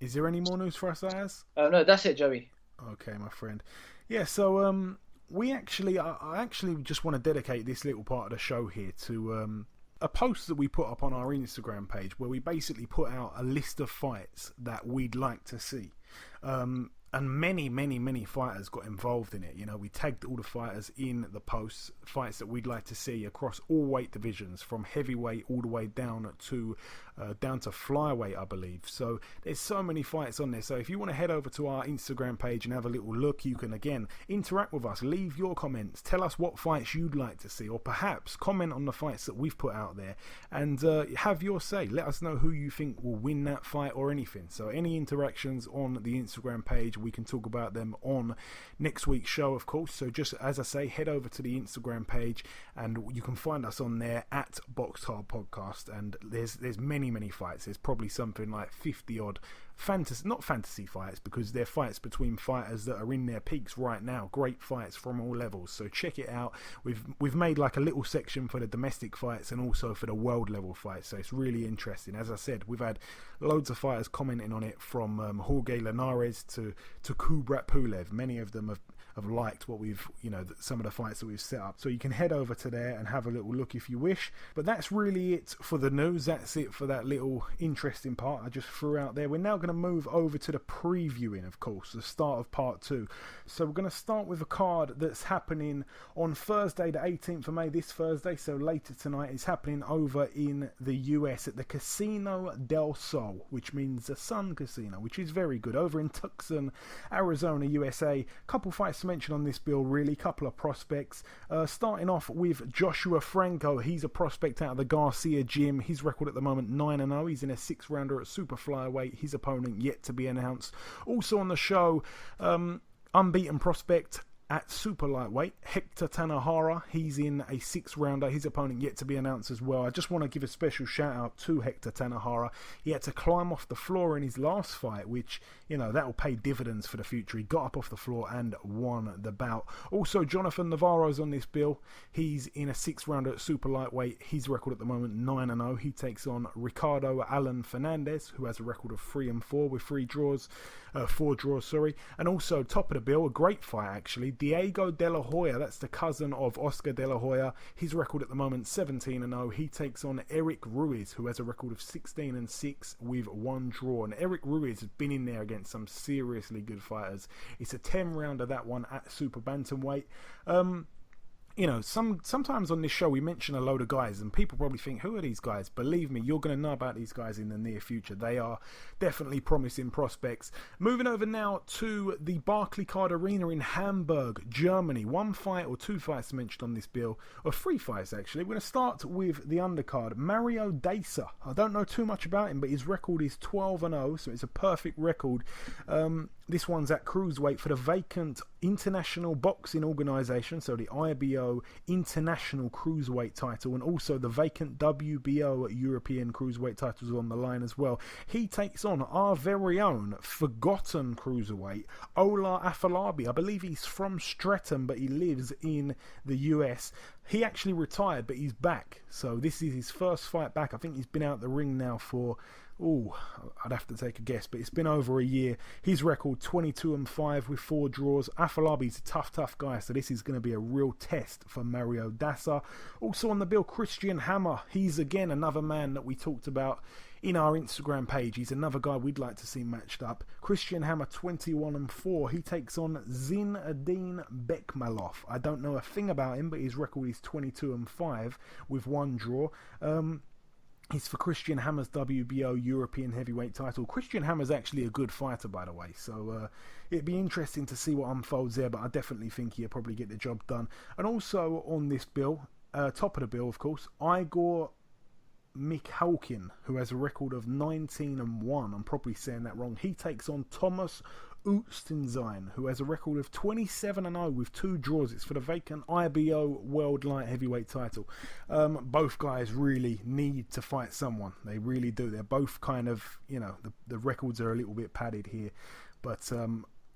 Is there any more news for us, Ayaz? No, that's it, Joey. Okay, my friend. Yeah, so I actually just want to dedicate this little part of the show here to a post that we put up on our Instagram page where we basically put out a list of fights that we'd like to see. And many fighters got involved in it. You know, we tagged all the fighters in the posts, fights that we'd like to see across all weight divisions, from heavyweight all the way down to flyweight, I believe. So there's so many fights on there. So if you want to head over to our Instagram page and have a little look, you can again interact with us, leave your comments, tell us what fights you'd like to see, or perhaps comment on the fights that we've put out there and have your say. Let us know who you think will win that fight or anything. So any interactions on the Instagram page, we can talk about them on next week's show, of course. So just as I say, head over to the Instagram page and you can find us on there at Boxhard Podcast. And there's many fights. There's probably something like 50 odd not fantasy fights, because they're fights between fighters that are in their peaks right now. Great fights from all levels. So check it out. We've made like a little section for the domestic fights and also for the world level fights. So it's really interesting. As I said, we've had loads of fighters commenting on it, from Jorge Linares to Kubrat Pulev. Many of them have liked what we've, some of the fights that we've set up. So you can head over to there and have a little look if you wish. But that's really it for the news. That's it for that little interesting part I just threw out there. We're now going to move over to the previewing, of course, the start of part 2. So we're going to start with a card that's happening on Thursday, the 18th of May, this Thursday. So later tonight. It's happening over in the US at the Casino del Sol, which means the Sun Casino, which is very good, over in Tucson, Arizona, USA. Couple fights to mention on this bill, really. Couple of prospects. Starting off with Joshua Franco. He's a prospect out of the Garcia gym. His record at the moment 9-0. He's in a 6-rounder at super flyweight. His opponent yet to be announced. Also on the show, unbeaten prospect at super lightweight, Hector Tanahara. He's in a 6-rounder. His opponent yet to be announced as well. I just want to give a special shout out to Hector Tanahara. He had to climb off the floor in his last fight, which, that will pay dividends for the future. He got up off the floor and won the bout. Also, Jonathan Navarro's on this bill. He's in a 6-rounder at super lightweight. His record at the moment 9-0. He takes on Ricardo Alan Fernandez, who has a record of 3-4 with 4 draws. And also top of the bill, a great fight actually, Diego De La Hoya. That's the cousin of Oscar De La Hoya. His record at the moment 17-0. He takes on Eric Ruiz, who has a record of 16-6 with 1 draw. And Eric Ruiz has been in there against some seriously good fighters. It's a 10-rounder, that one, at super bantamweight. Sometimes on this show we mention a load of guys and people probably think, who are these guys? Believe me, you're going to know about these guys in the near future. They are definitely promising prospects. Moving over now to the Barclaycard Arena in Hamburg, Germany. 1 fight or 2 fights mentioned on this bill, or 3 fights actually. We're going to start with the undercard. Mario Dasa. I don't know too much about him, but his record is 12-0, so it's a perfect record. This one's at cruiserweight for the vacant International Boxing Organisation, so the IBO International Cruiserweight title, and also the vacant WBO European Cruiserweight titles on the line as well. He takes on our very own forgotten cruiserweight, Ola Afolabi. I believe he's from Streatham, but he lives in the US. He actually retired, but he's back. So this is his first fight back. I think he's been out the ring now for... I'd have to take a guess, but it's been over a year. His record 22-5 with 4 draws. Afolabi's a tough guy, so this is going to be a real test for Mario Dasa. Also on the bill, Christian Hammer. He's again another man that we talked about in our Instagram page. He's another guy we'd like to see matched up. Christian Hammer 21-4. He takes on Zinedine Bekmalov. I don't know a thing about him, but his record is 22-5 with 1 draw. He's for Christian Hammer's WBO European heavyweight title. Christian Hammer's actually a good fighter, by the way, so it'd be interesting to see what unfolds there, but I definitely think he'll probably get the job done. And also on this bill, top of the bill, of course, Igor Mikhalkin, who has a record of 19-1. I'm probably saying that wrong. He takes on Thomas Ustenstein, who has a record of 27-0 with 2 draws. It's for the vacant IBO World Light Heavyweight title. Both guys really need to fight someone. They really do. They're both kind of, the records are a little bit padded here. But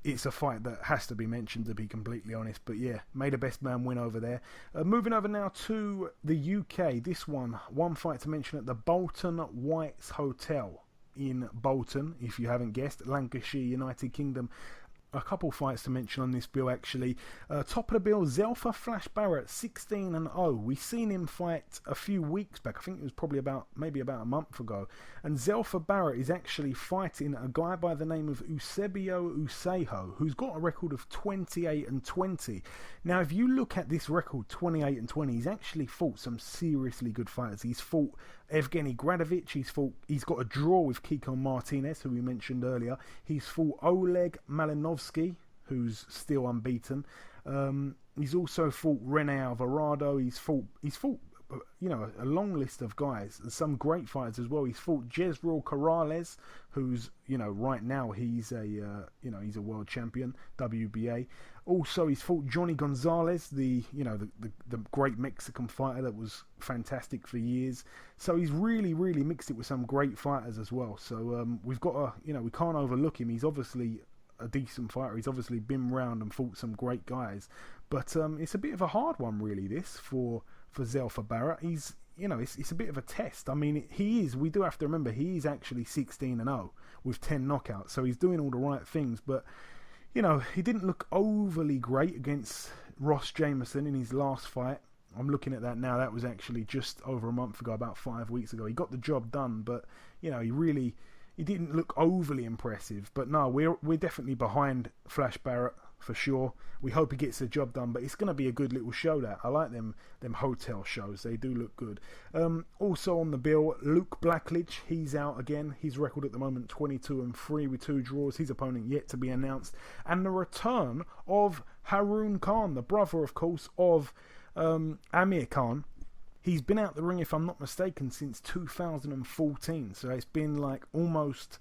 it's a fight that has to be mentioned, to be completely honest. But yeah, may the best man win over there. Moving over now to the UK. This one fight to mention at the Bolton Whites Hotel in Bolton, if you haven't guessed, Lancashire, United Kingdom. a couple fights to mention on this bill actually. Top of the bill, Zelfa Flash Barrett, 16-0. We seen him fight a few weeks back. I think it was probably about a month ago. And Zelfa Barrett is actually fighting a guy by the name of Eusebio Usejo, who's got a record of 28-20. Now, if you look at this record, 28-20, he's actually fought some seriously good fighters. He's fought Evgeny Gradovic, he's got a draw with Kiko Martinez, who we mentioned earlier. He's fought Oleg Malinovsky, who's still unbeaten. He's also fought Rene Alvarado. He's fought a long list of guys and some great fighters as well. He's fought Jezreel Corrales, who's right now he's a world champion, WBA. Also, he's fought Johnny Gonzalez, the great Mexican fighter that was fantastic for years. So he's really mixed it with some great fighters as well. So we've got we can't overlook him. He's obviously a decent fighter. He's obviously been round and fought some great guys. But it's a bit of a hard one, really, this for Zelfa Barrett. He's it's a bit of a test. I mean, we do have to remember he is actually 16-0 with 10 knockouts. So he's doing all the right things, but he didn't look overly great against Ross Jameson in his last fight. I'm looking at that now. That was actually just over a month ago, about 5 weeks ago. He got the job done, but he didn't look overly impressive. But no, we're definitely behind Flash Barrett for sure. We hope he gets the job done, but it's going to be a good little show. That I like them hotel shows. They do look good. Also on the bill, Luke Blackledge. He's out again. His record at the moment 22-3 with 2 draws. His opponent yet to be announced, and the return of Haroon Khan, the brother, of course, of Amir Khan. He's been out the ring, if I'm not mistaken, since 2014. So it's been almost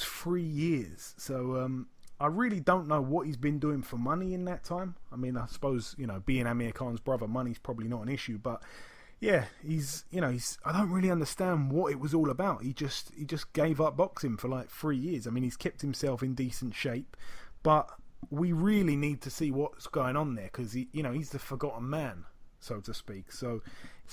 3 years. So I really don't know what he's been doing for money in that time. I mean, I suppose, being Amir Khan's brother, money's probably not an issue. But yeah, he's I don't really understand what it was all about. He just gave up boxing for 3 years. I mean, he's kept himself in decent shape, but we really need to see what's going on there, because he's the forgotten man, so to speak. So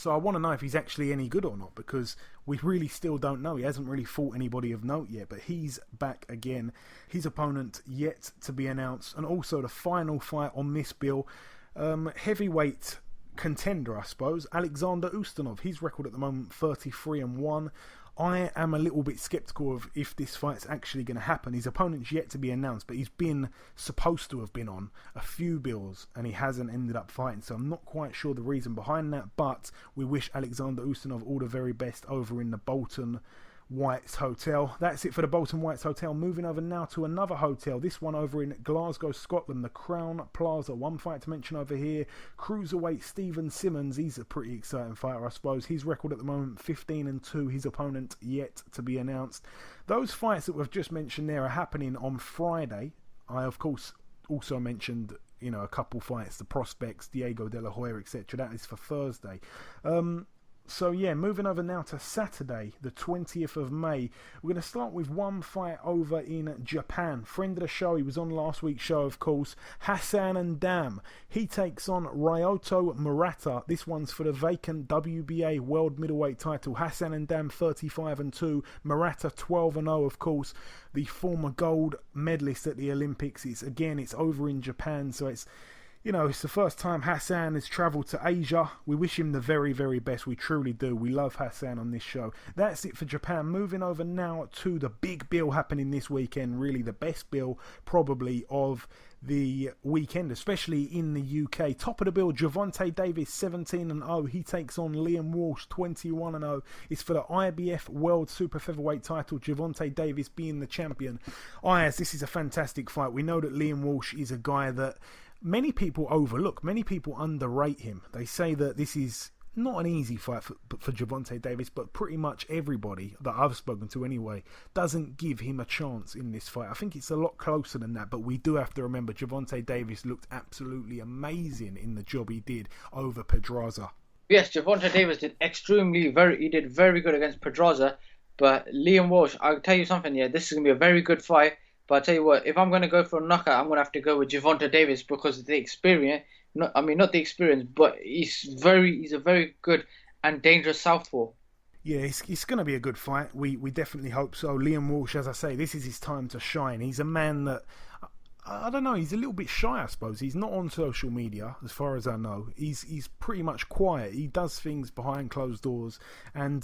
I want to know if he's actually any good or not, because we really still don't know. He hasn't really fought anybody of note yet, but he's back again. His opponent yet to be announced, and also the final fight on this bill, heavyweight contender, I suppose, Alexander Ustinov. His record at the moment 33-1. I am a little bit sceptical of if this fight's actually going to happen. His opponent's yet to be announced, but he's been supposed to have been on a few bills, and he hasn't ended up fighting. So I'm not quite sure the reason behind that, but we wish Alexander Ustinov all the very best over in the Bolton Whites Hotel. That's it for the Bolton Whites Hotel. Moving over now to another hotel, this one over in Glasgow, Scotland, the Crown Plaza. One fight to mention over here, cruiserweight Stephen Simmons. He's a pretty exciting fighter, I suppose. His record at the moment 15-2. His opponent yet to be announced. Those fights that we've just mentioned there are happening on Friday. I of course also mentioned a couple fights, the prospects, Diego De La Hoya, etc. That is for Thursday. So yeah, moving over now to Saturday, the 20th of May. We're going to start with one fight over in Japan. Friend of the show, he was on last week's show, of course, Hassan N'Dam. He takes on Ryoto Murata. This one's for the vacant WBA World Middleweight title. Hassan N'Dam 35-2, Murata 12-0, of course, the former gold medalist at the Olympics. It's over in Japan, so it's the first time Hassan has travelled to Asia. We wish him the very, very best. We truly do. We love Hassan on this show. That's it for Japan. Moving over now to the big bill happening this weekend. Really the best bill probably of the weekend, especially in the UK. Top of the bill, Gervonta Davis 17-0. He takes on Liam Walsh 21-0. It's for the IBF World Super Featherweight title, Gervonta Davis being the champion. This is a fantastic fight. We know that Liam Walsh is a guy that many people overlook, many people underrate him. They say that this is not an easy fight for Gervonta Davis, but pretty much everybody that I've spoken to anyway doesn't give him a chance in this fight. I think it's a lot closer than that, but we do have to remember Gervonta Davis looked absolutely amazing in the job he did over Pedraza. Yes, Gervonta Davis did very good against Pedraza, but Liam Walsh, I'll tell you something, this is going to be a very good fight. But I tell you what, if I'm going to go for a knockout, I'm going to have to go with Gervonta Davis because of the experience. Not the experience, but he's a very good and dangerous southpaw. Yeah, it's going to be a good fight. We definitely hope so. Liam Walsh, as I say, this is his time to shine. He's a man that, I don't know. He's a little bit shy, I suppose. He's not on social media, as far as I know. He's pretty much quiet. He does things behind closed doors, and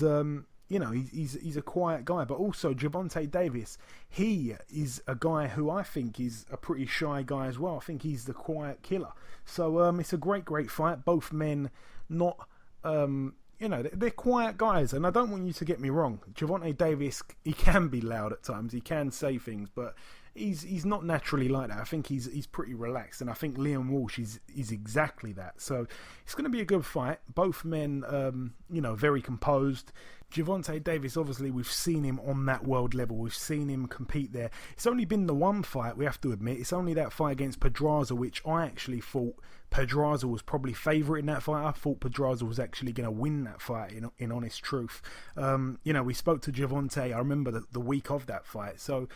he's a quiet guy. But also Gervonta Davis, he is a guy who I think is a pretty shy guy as well. I think he's the quiet killer. So it's a great fight. Both men not. They're quiet guys, and I don't want you to get me wrong. Gervonta Davis, he can be loud at times. He can say things, but he's not naturally like that. I think he's pretty relaxed, and I think Liam Walsh is exactly that. So it's going to be a good fight. Both men, very composed. Gervonta Davis, obviously, we've seen him on that world level. We've seen him compete there. It's only been the one fight, we have to admit. It's only that fight against Pedraza, which I actually thought Pedraza was probably favourite in that fight. I thought Pedraza was actually going to win that fight, in honest truth. We spoke to Gervonta, I remember the week of that fight. So,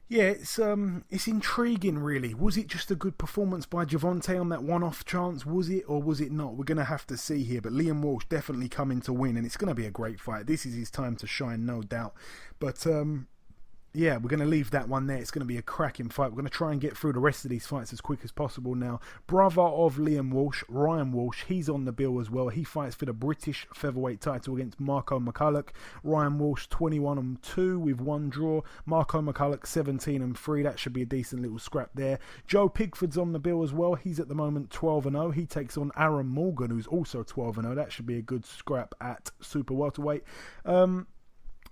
yeah, it's intriguing, really. Was it just a good performance by Gervonta on that one-off chance? Was it, or was it not? We're going to have to see here. But Liam Walsh definitely coming to win, and it's going to be a great fight. This is his time to shine, no doubt. But yeah, we're going to leave that one there. It's going to be a cracking fight. We're going to try and get through the rest of these fights as quick as possible now. Brother of Liam Walsh, Ryan Walsh, he's on the bill as well. He fights for the British featherweight title against Marco McCulloch. Ryan Walsh 21-2 with one draw. Marco McCulloch 17-3. That should be a decent little scrap there. Joe Pigford's on the bill as well. He's at the moment 12-0. He takes on Aaron Morgan, who's also 12-0. That should be a good scrap at super welterweight.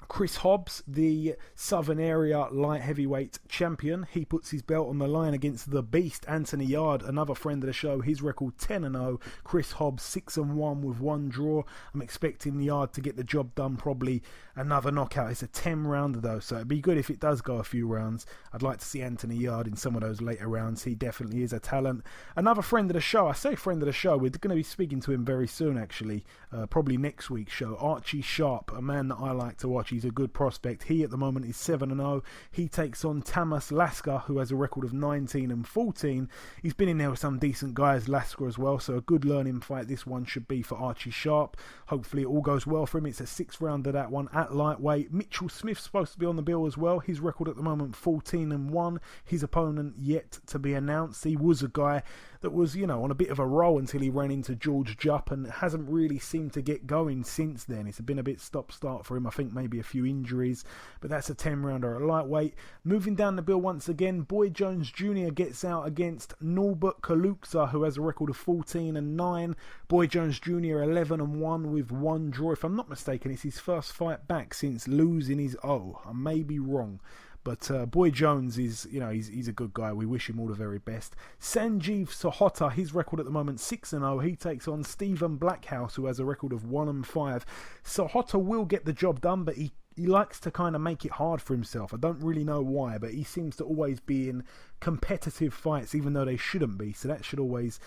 Chris Hobbs, the Southern Area light heavyweight champion, he puts his belt on the line against the beast Anthony Yarde, another friend of the show. His record 10-0. Chris Hobbs 6-1 with one draw. I'm expecting Yarde to get the job done, probably another knockout. It's a 10-rounder though, so it'd be good if it does go a few rounds. I'd like to see Anthony Yarde in some of those later rounds. He definitely is a talent. Another friend of the show, I say friend of the show, we're going to be speaking to him very soon actually, probably next week's show. Archie Sharp, a man that I like to watch. He's a good prospect. He at the moment is 7-0. He takes on Tamas Lasker, who has a record of 19-14. He's been in there with some decent guys, Lasker as well, so a good learning fight this one should be for Archie Sharp. Hopefully it all goes well for him. It's a 6th rounder, that one, at lightweight. Mitchell Smith's supposed to be on the bill as well. His record at the moment 14-1. His opponent yet to be announced. He was a guy that was, on a bit of a roll until he ran into George Jupp and hasn't really seemed to get going since then. It's been a bit stop-start for him. I think maybe a few injuries, but that's a 10-rounder at lightweight. Moving down the bill once again, Boy Jones Jr. gets out against Norbert Kaluksa, who has a record of 14-9. Boy Jones Jr. 11-1 with one draw. If I'm not mistaken, it's his first fight back since losing his I may be wrong. But Boy Jones is, he's a good guy. We wish him all the very best. Sanjeev Sohota, his record at the moment 6-0. He takes on Stephen Blackhouse, who has a record of 1-5. Sohota will get the job done, but he likes to kind of make it hard for himself. I don't really know why, but he seems to always be in competitive fights, even though they shouldn't be. So that should always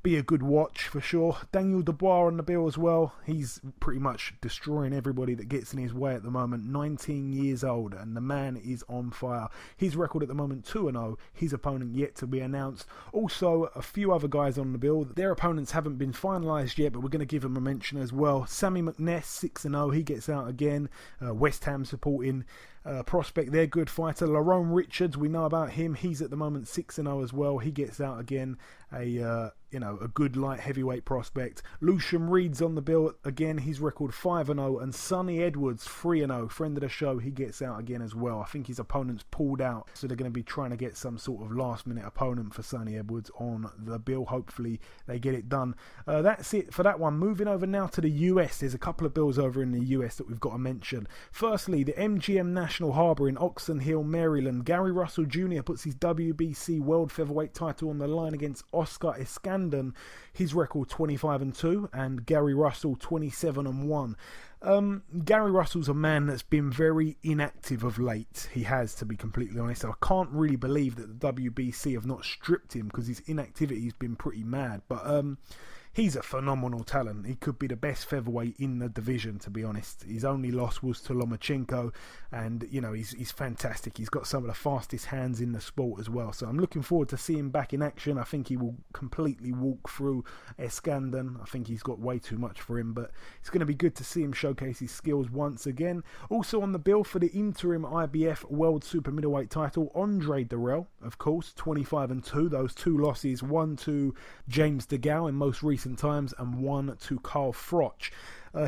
be a good watch for sure. Daniel Dubois on the bill as well. He's pretty much destroying everybody that gets in his way at the moment. 19 years old, and the man is on fire. His record at the moment 2-0. His opponent yet to be announced. Also, a few other guys on the bill. Their opponents haven't been finalised yet, but we're going to give them a mention as well. Sammy McNess 6-0. He gets out again. West Ham supporting prospect there, good fighter. Lerone Richards, we know about him. He's at the moment 6-0 as well. He gets out again. A good light heavyweight prospect. Lucian Reed's on the bill again. His record 5-0, and Sonny Edwards 3-0. Friend of the show, he gets out again as well. I think his opponent's pulled out, so they're going to be trying to get some sort of last-minute opponent for Sonny Edwards on the bill. Hopefully they get it done. That's it for that one. Moving over now to the US. There's a couple of bills over in the US that we've got to mention. Firstly, the MGM National Harbor in Oxon Hill, Maryland. Gary Russell Jr. puts his WBC World Featherweight title on the line against Oscar Escandon. His record 25-2, and Gary Russell 27-1. Gary Russell's a man that's been very inactive of late. He has, to be completely honest. I can't really believe that the WBC have not stripped him, because his inactivity has been pretty mad. But he's a phenomenal talent. He could be the best featherweight in the division, to be honest. His only loss was to Lomachenko, and he's fantastic. He's got some of the fastest hands in the sport as well. So I'm looking forward to seeing him back in action. I think he will completely walk through Escandon. I think he's got way too much for him, but it's going to be good to see him show showcase his skills once again. Also on the bill for the interim IBF World Super Middleweight title, Andre Durrell, of course, 25-2. Those 2 losses, one to James DeGale in most recent times and one to Carl Froch.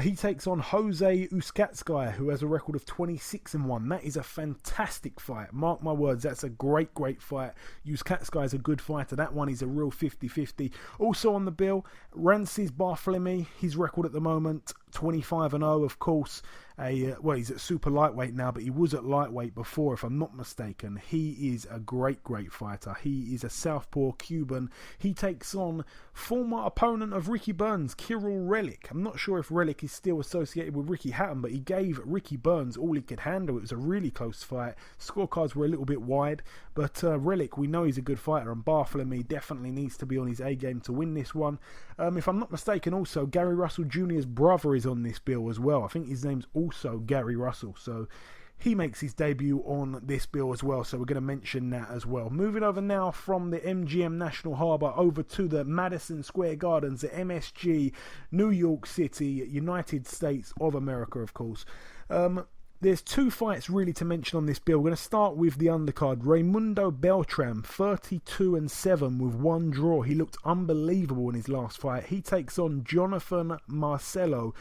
He takes on Jose Uskatskaya, who has a record of 26-1. That is a fantastic fight. Mark my words, that's a great fight. Uskatskaya is a good fighter. That one is a real 50-50. Also on the bill, Rances Barthélemy. His record at the moment, 25-0, of course. He's at super lightweight now, but he was at lightweight before, if I'm not mistaken. He is a great fighter. He is a southpaw Cuban. He takes on former opponent of Ricky Burns, Kirill Relic. I'm not sure if Relic is still associated with Ricky Hatton, but he gave Ricky Burns all he could handle. It was a really close fight. Scorecards were a little bit wide, but Relic, we know he's a good fighter, and Barthélemy definitely needs to be on his A game to win this one. If I'm not mistaken, also Gary Russell Jr.'s brother is on this bill as well. I think his name's also Gary Russell, so he makes his debut on this bill as well, so we're going to mention that as well. Moving over now from the MGM National Harbor over to the Madison Square Gardens, the MSG, New York City, United States of America, of course. There's 2 fights really to mention on this bill. We're going to start with the undercard. Raimundo Beltran, 32-7 with 1 draw. He looked unbelievable in his last fight. He takes on Jonathan Marcelo.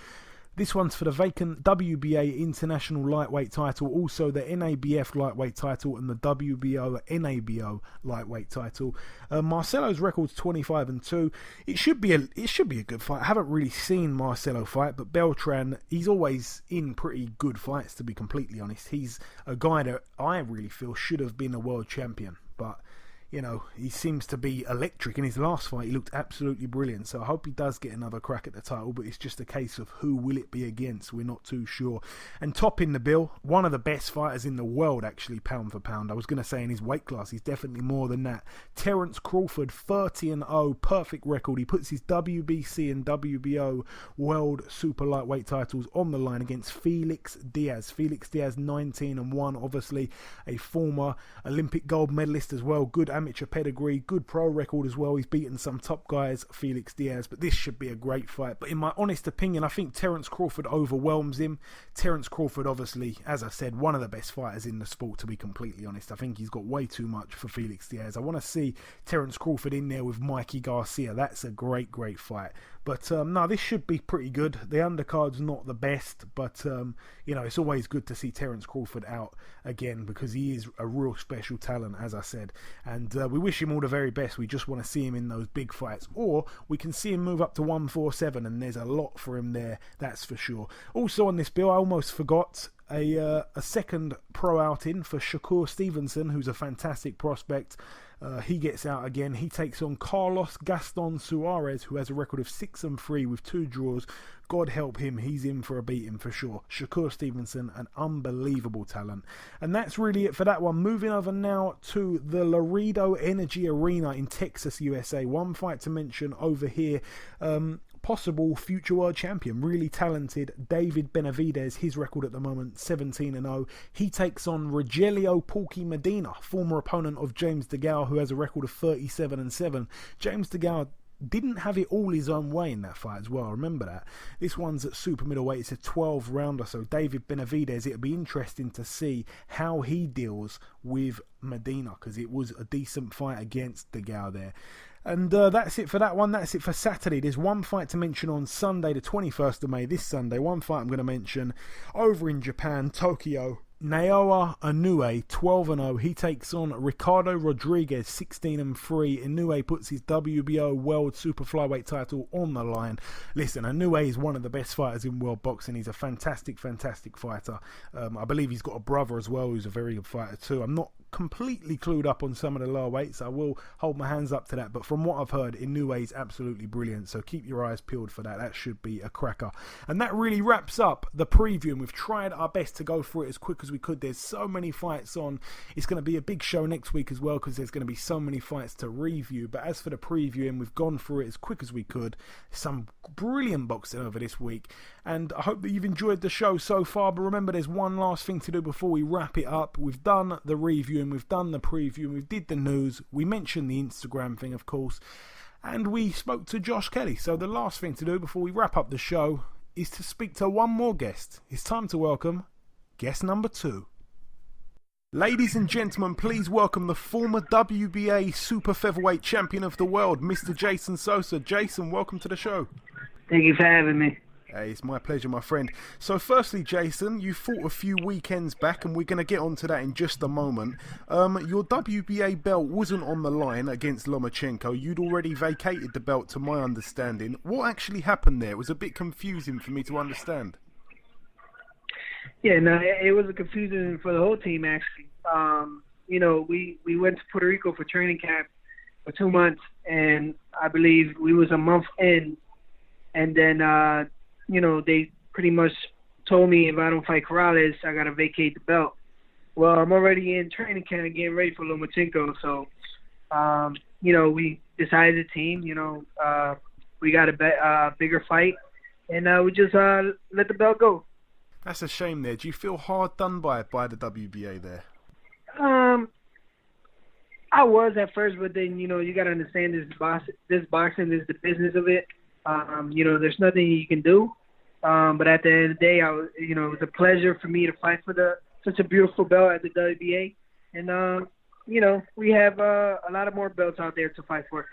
This one's for the vacant WBA International Lightweight title, also the NABF Lightweight title and the WBO NABO Lightweight title. Marcelo's record's 25-2. It should be a good fight. I haven't really seen Marcelo fight, but Beltran, he's always in pretty good fights, to be completely honest. He's a guy that I really feel should have been a world champion, but you know, he seems to be electric. In his last fight, he looked absolutely brilliant. So I hope he does get another crack at the title, but it's just a case of who will it be against. We're not too sure. And topping the bill, one of the best fighters in the world, actually, pound for pound. I was going to say in his weight class, he's definitely more than that. Terence Crawford, 30-0, perfect record. He puts his WBC and WBO World Super Lightweight titles on the line against Felix Diaz. Felix Diaz, 19-1, obviously a former Olympic gold medalist as well. Good amateur pedigree, good pro record as well. He's beaten some top guys, Felix Diaz, but this should be a great fight. But in my honest opinion, I think Terence Crawford overwhelms him. Terence Crawford, obviously, as I said, one of the best fighters in the sport, to be completely honest. I think he's got way too much for Felix Diaz. I want to see Terence Crawford in there with Mikey Garcia. That's a great fight. But no, this should be pretty good. The undercard's not the best, but you know, it's always good to see Terence Crawford out again because he is a real special talent, as I said. And we wish him all the very best. We just want to see him in those big fights. Or we can see him move up to 147, and there's a lot for him there, that's for sure. Also on this bill, I almost forgot, a second pro outing for Shakur Stevenson, who's a fantastic prospect. He gets out again. He takes on Carlos Gaston Suarez, who has a record of 6-3 with 2 draws. God help him, he's in for a beating for sure. Shakur Stevenson, an unbelievable talent. And that's really it for that one. Moving over now to the Laredo Energy Arena in Texas, USA. One fight to mention over here. Possible future world champion, really talented David Benavidez. His record at the moment, 17-0. He takes on Rogelio Porky Medina, former opponent of James DeGale, who has a record of 37-7. James DeGale didn't have it all his own way in that fight as well. Remember that. This one's at super middleweight. It's a 12-rounder. So David Benavidez, it'll be interesting to see how he deals with Medina, because it was a decent fight against DeGale there. And that's it for that one. That's it for Saturday. There's one fight to mention on Sunday, the 21st of May, this Sunday. One fight I'm going to mention over in Japan, Tokyo. Naoya Inoue, 12-0. He takes on Ricardo Rodriguez, 16-3. Inoue puts his WBO World Super Flyweight title on the line. Listen, Inoue is one of the best fighters in world boxing. He's a fantastic fighter. I believe he's got a brother as well who's a very good fighter too. I'm not completely clued up on some of the lower weights. I will hold my hands up to that, but from what I've heard, Inoue is absolutely brilliant, so keep your eyes peeled for that. That should be a cracker. And that really wraps up the preview, and we've tried our best to go through it as quick as we could. There's so many fights on. It's going to be a big show next week as well, because there's going to be so many fights to review. But as for the preview, and we've gone through it as quick as we could. Some brilliant boxing over this week, and I hope that you've enjoyed the show so far. But remember, there's one last thing to do before we wrap it up. We've done the review, and we've done the preview, and we did the news. We mentioned the Instagram thing, of course, and we spoke to Josh Kelly. So the last thing to do before we wrap up the show is to speak to one more guest. It's time to welcome guest number 2. Ladies and gentlemen, please welcome the former WBA Super Featherweight Champion of the World, Mr. Jason Sosa. Jason, welcome to the show. Thank you for having me. Hey, it's my pleasure, my friend. So firstly, Jason, you fought a few weekends back, and we're going to get onto that in just a moment. Your WBA belt wasn't on the line against Lomachenko. You'd already vacated the belt, to my understanding. What actually happened there? It was a bit confusing for me to understand. Yeah, no, it was a confusion for the whole team, actually. We went to Puerto Rico for training camp for 2 months, and I believe we was a month in, and then they pretty much told me if I don't fight Corrales, I got to vacate the belt. Well, I'm already in training camp getting ready for Lomachenko. So, we decided the team, we got a bigger fight, and we just let the belt go. That's a shame there. Do you feel hard done by the WBA there? I was at first, but then, you got to understand this boxing is the business of it. There's nothing you can do. But at the end of the day, it was a pleasure for me to fight for such a beautiful belt at the WBA. And, we have a lot of more belts out there to fight for.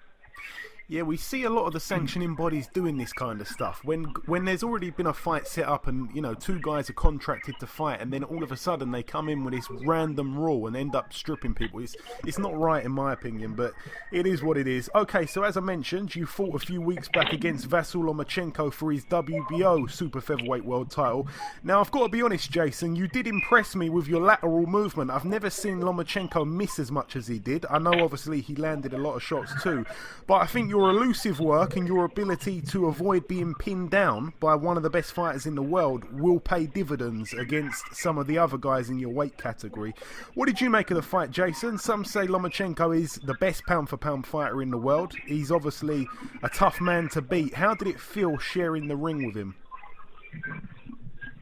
Yeah, we see a lot of the sanctioning bodies doing this kind of stuff. When there's already been a fight set up and, two guys are contracted to fight, and then all of a sudden they come in with this random rule and end up stripping people. It's not right in my opinion, but it is what it is. Okay, so as I mentioned, you fought a few weeks back against Vasyl Lomachenko for his WBO Super Featherweight World title. Now, I've got to be honest, Jason, you did impress me with your lateral movement. I've never seen Lomachenko miss as much as he did. I know, obviously, he landed a lot of shots too, but I think your elusive work and your ability to avoid being pinned down by one of the best fighters in the world will pay dividends against some of the other guys in your weight category. What did you make of the fight, Jason? Some say Lomachenko is the best pound-for-pound fighter in the world. He's obviously a tough man to beat. How did it feel sharing the ring with him?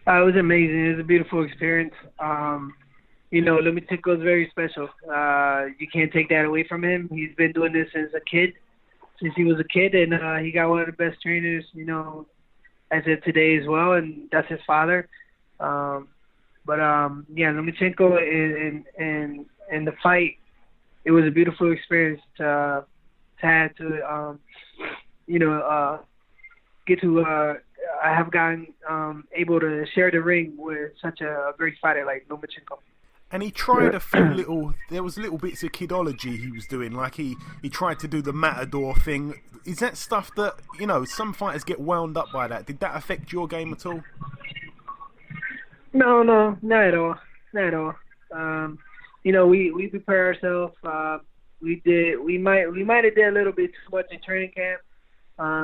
It was amazing. It was a beautiful experience. Lomachenko is very special. You can't take that away from him. He's been doing this since he was a kid, and he got one of the best trainers, as of today as well, and that's his father. Lomachenko in the fight, it was a beautiful experience to have to, get to. I have gotten able to share the ring with such a great fighter like Lomachenko. And he tried a few there was little bits of kidology he was doing, like he tried to do the Matador thing. Is that stuff that, some fighters get wound up by that? Did that affect your game at all? No, not at all. Not at all. We prepare ourselves. We might have did a little bit too much in training camp.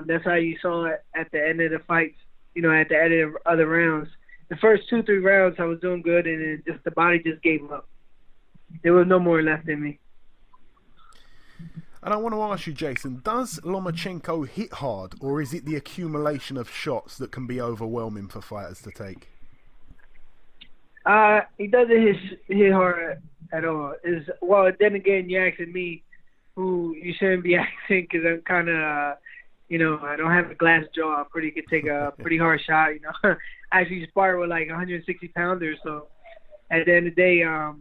That's how you saw it at the end of the fights, at the end of other rounds. The first 2-3 rounds I was doing good, and the body just gave up. There was no more left in me. And I want to ask you, Jason, does Lomachenko hit hard, or is it the accumulation of shots that can be overwhelming for fighters to take? He doesn't hit hard at all. Then again, you're asking me, who you shouldn't be asking, because I'm kind of, I don't have a glass jaw. I could take a pretty hard shot. I actually spar with like 160 pounders. So at the end of the day, I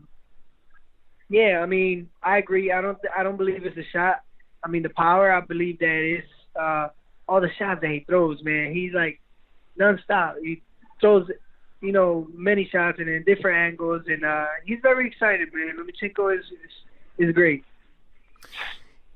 agree. I don't believe it's a shot. The power, I believe that it's all the shots that he throws, man. He's like nonstop. He throws, many shots and in different angles, and he's very excited, man. Lomachenko is great.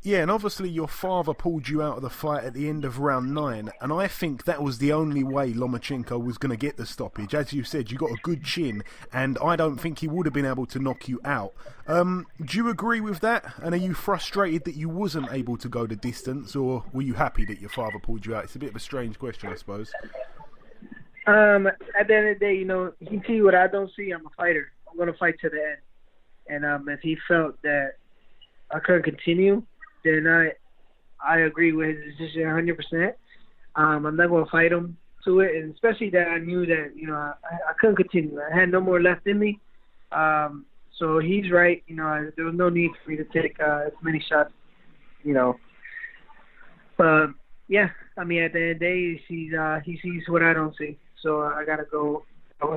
Yeah, and obviously your father pulled you out of the fight at the end of round 9, and I think that was the only way Lomachenko was going to get the stoppage. As you said, you got a good chin, and I don't think he would have been able to knock you out. Do you agree with that? And are you frustrated that you wasn't able to go the distance, or were you happy that your father pulled you out? It's a bit of a strange question, I suppose. At the end of the day, he can see what I don't see. I'm a fighter. I'm going to fight to the end. And if he felt that I couldn't continue, then I agree with his decision 100%. I'm not going to fight him to it, and especially that I knew that, I couldn't continue. I had no more left in me. So he's right. There was no need for me to take as many shots, But, yeah, I mean, at the end of the day, he sees what I don't see. So I gotta go.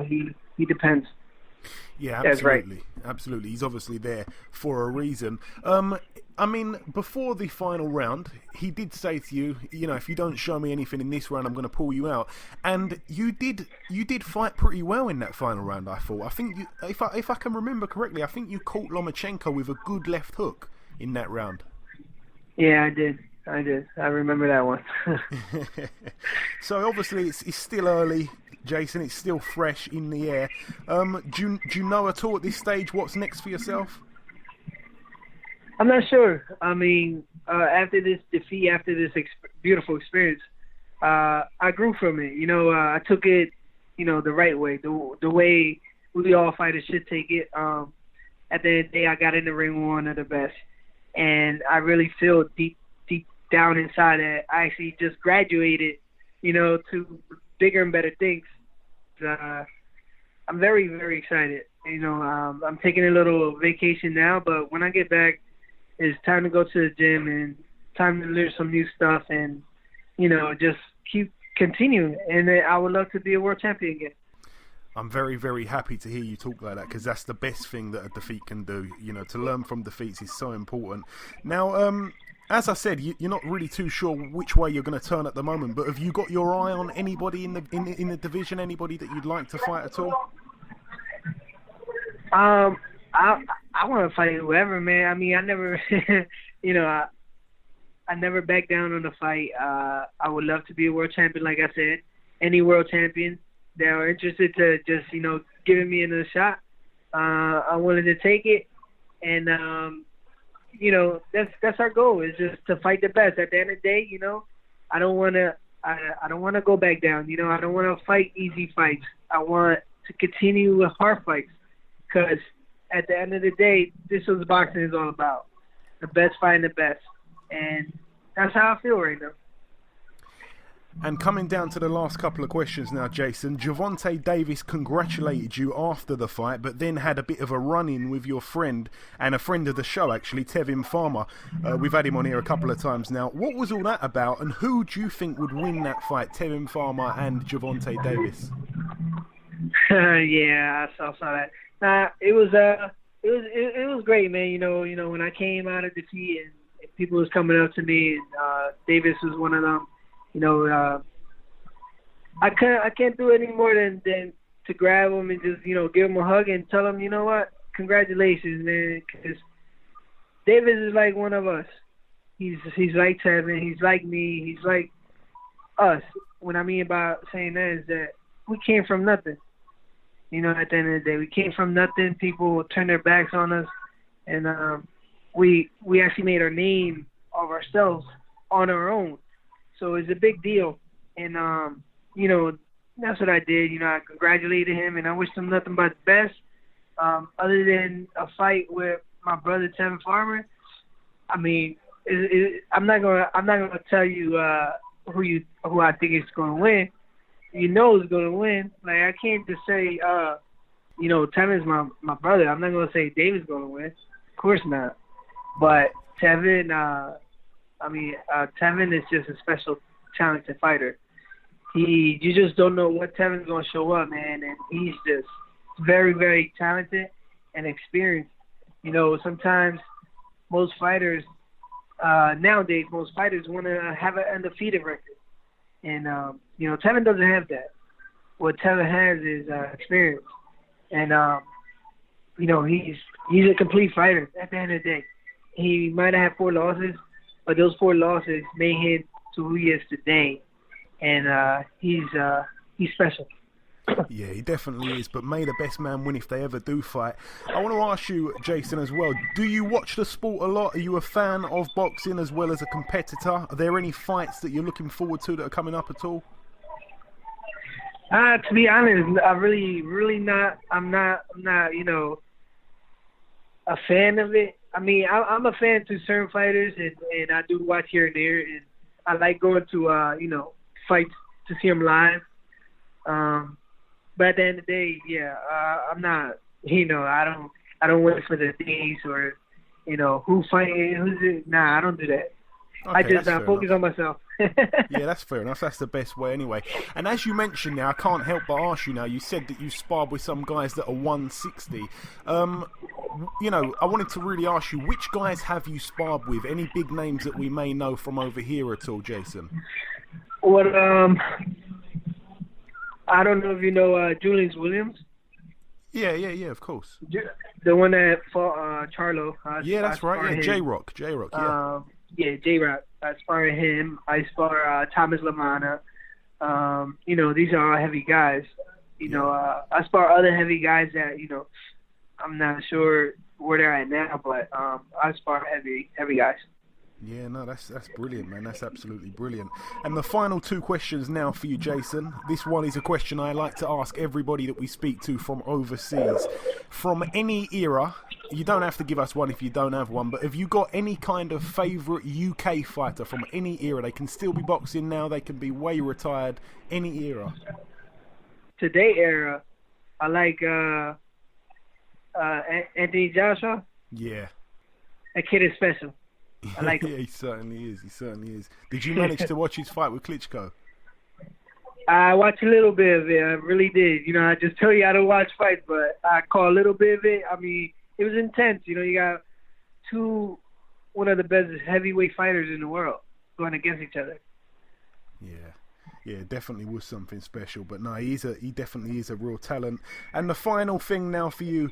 He depends. Yeah, That's right. Absolutely. He's obviously there for a reason. I mean, before the final round, he did say to you, you know, if you don't show me anything in this round, I'm going to pull you out. And you did fight pretty well in that final round, I thought. I think, if I can remember correctly, I think you caught Lomachenko with a good left hook in that round. Yeah, I did. I remember that one. So obviously it's still early, Jason. It's still fresh in the air. Do you know at all at this stage what's next for yourself? I'm not sure. I mean, after this defeat, after this beautiful experience, I grew from it. You know, I took it, you know, the right way, the way we all fighters should take it. At the end of the day, I got in the ring with one of the best, and I really feel deep down inside that I actually just graduated, you know, to bigger and better things. I'm very, very excited. You know, I'm taking a little vacation now, but when I get back, it's time to go to the gym and time to learn some new stuff and, you know, just keep continuing. And I would love to be a world champion again. I'm very, very happy to hear you talk like that, because that's the best thing that a defeat can do. You know, to learn from defeats is so important. Now, as I said, you're not really too sure which way you're going to turn at the moment, but have you got your eye on anybody in the division, anybody that you'd like to fight at all? I want to fight whoever, man. I mean, I never, you know, I never back down on the fight. I would love to be a world champion, like I said. Any world champion that are interested to just, you know, giving me another shot, I'm willing to take it. And, you know, that's our goal, is just to fight the best. At the end of the day, you know, I don't want to go back down. You know, I don't want to fight easy fights. I want to continue with hard fights, because at the end of the day, this is what boxing is all about. The best fighting the best. And that's how I feel right now. And coming down to the last couple of questions now, Jason, Gervonta Davis congratulated you after the fight, but then had a bit of a run-in with your friend, and a friend of the show, actually, Tevin Farmer. We've had him on here a couple of times now. What was all that about, and who do you think would win that fight, Tevin Farmer and Gervonta Davis? Yeah, I saw that. It was great, man. You know, when I came out of defeat and people was coming up to me, and Davis was one of them. You know, I can't do any more than to grab him and just, you know, give him a hug and tell him, you know what, congratulations, man, because Davis is like one of us. He's like Tevin. He's like me. He's like us. What I mean about saying that is that we came from nothing. You know, at the end of the day, we came from nothing. People turned their backs on us, and we actually made our name of ourselves on our own. So it's a big deal, and you know, that's what I did. You know, I congratulated him, and I wished him nothing but the best. Other than a fight with my brother Tevin Farmer, I mean, I'm not gonna tell you who I think is gonna win. You know who's gonna win. Like, I can't just say, you know, Tevin's my brother. I'm not gonna say David's gonna win. Of course not. But Tevin, Tevin is just a special, talented fighter. You just don't know what Tevin's gonna show up, man, and he's just very, very talented and experienced. You know, sometimes most fighters nowadays, want to have an undefeated record, and you know, Tevin doesn't have that. What Tevin has is experience, and you know, he's a complete fighter. At the end of the day, he might have had 4 losses. But those 4 losses made him to who he is today, and he's special. Yeah, he definitely is, but may the best man win if they ever do fight. I want to ask you, Jason, as well, do you watch the sport a lot? Are you a fan of boxing as well as a competitor? Are there any fights that you're looking forward to that are coming up at all? To be honest, I really not. I'm not, you know, a fan of it. I mean, I'm a fan to certain fighters, and I do watch here and there, and I like going to, you know, fights to see them live. But at the end of the day, yeah, I'm not, you know, I don't wait for the days or, you know, who's fighting, who's it. Nah, I don't do that. I Okay, just that's fair focus enough. on myself. Yeah, that's fair enough. That's the best way anyway. And as you mentioned now, I can't help but ask you now, you said that you sparred with some guys that are 160. You know, I wanted to really ask you, which guys have you sparred with? Any big names that we may know from over here at all, Jason? Well, I don't know if you know Julius Williams. Yeah, of course. The one that fought Charlo. Yeah, that's right. Yeah, J-Rock, yeah. Yeah, J-Rock. I spar him. I spar Thomas Lamana. You know, these are all heavy guys. You know, I spar other heavy guys that, you know, I'm not sure where they're at now, but I spar heavy guys. Yeah, no, that's brilliant, man. That's absolutely brilliant. And the final two questions now for you, Jason. This one is a question I like to ask everybody that we speak to from overseas. From any era, you don't have to give us one if you don't have one, but have you got any kind of favourite UK fighter from any era? They can still be boxing now, they can be way retired, any era. Today era, I like Anthony Joshua. Yeah. That kid is special. I like him. Yeah, he certainly is. Did you manage to watch his fight with Klitschko? I watched a little bit of it. I really did. You know, I just tell you I don't watch fights, but I caught a little bit of it. I mean, it was intense. You know, you got one of the best heavyweight fighters in the world going against each other. Yeah, it definitely was something special. But no, he definitely is a real talent. And the final thing now for you,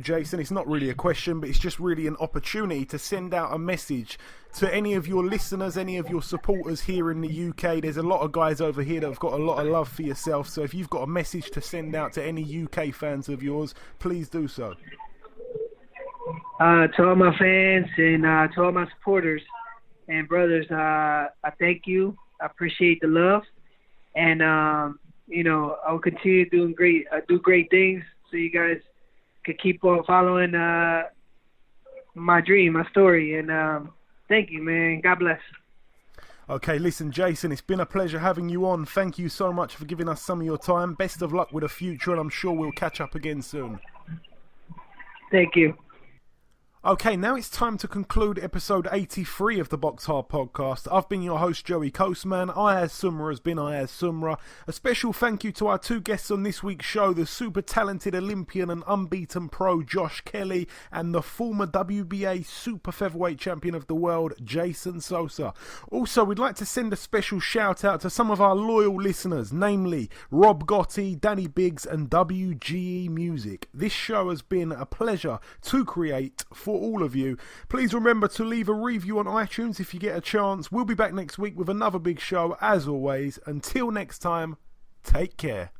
Jason, it's not really a question, but it's just really an opportunity to send out a message to any of your listeners, any of your supporters here in the UK. There's a lot of guys over here that have got a lot of love for yourself. So if you've got a message to send out to any UK fans of yours, please do so. To all my fans and to all my supporters and brothers, I thank you. I appreciate the love, and you know, I'll continue doing do great things, so you guys could keep on following my dream, my story, and thank you, man. God bless. Okay, listen, Jason, it's been a pleasure having you on. Thank you so much for giving us some of your time. Best of luck with the future, and I'm sure we'll catch up again soon. Thank you. Okay, now it's time to conclude episode 83 of the Boxhard podcast. I've been your host, Joey Coastman. Ayaz Sumra has been Ayaz Sumra. A special thank you to our two guests on this week's show, the super talented Olympian and unbeaten pro Josh Kelly and the former WBA super featherweight champion of the world, Jason Sosa. Also, we'd like to send a special shout out to some of our loyal listeners, namely Rob Gotti, Danny Biggs and WGE Music. This show has been a pleasure to create for all of you. Please remember to leave a review on iTunes if you get a chance. We'll be back next week with another big show as always. Until next time, take care.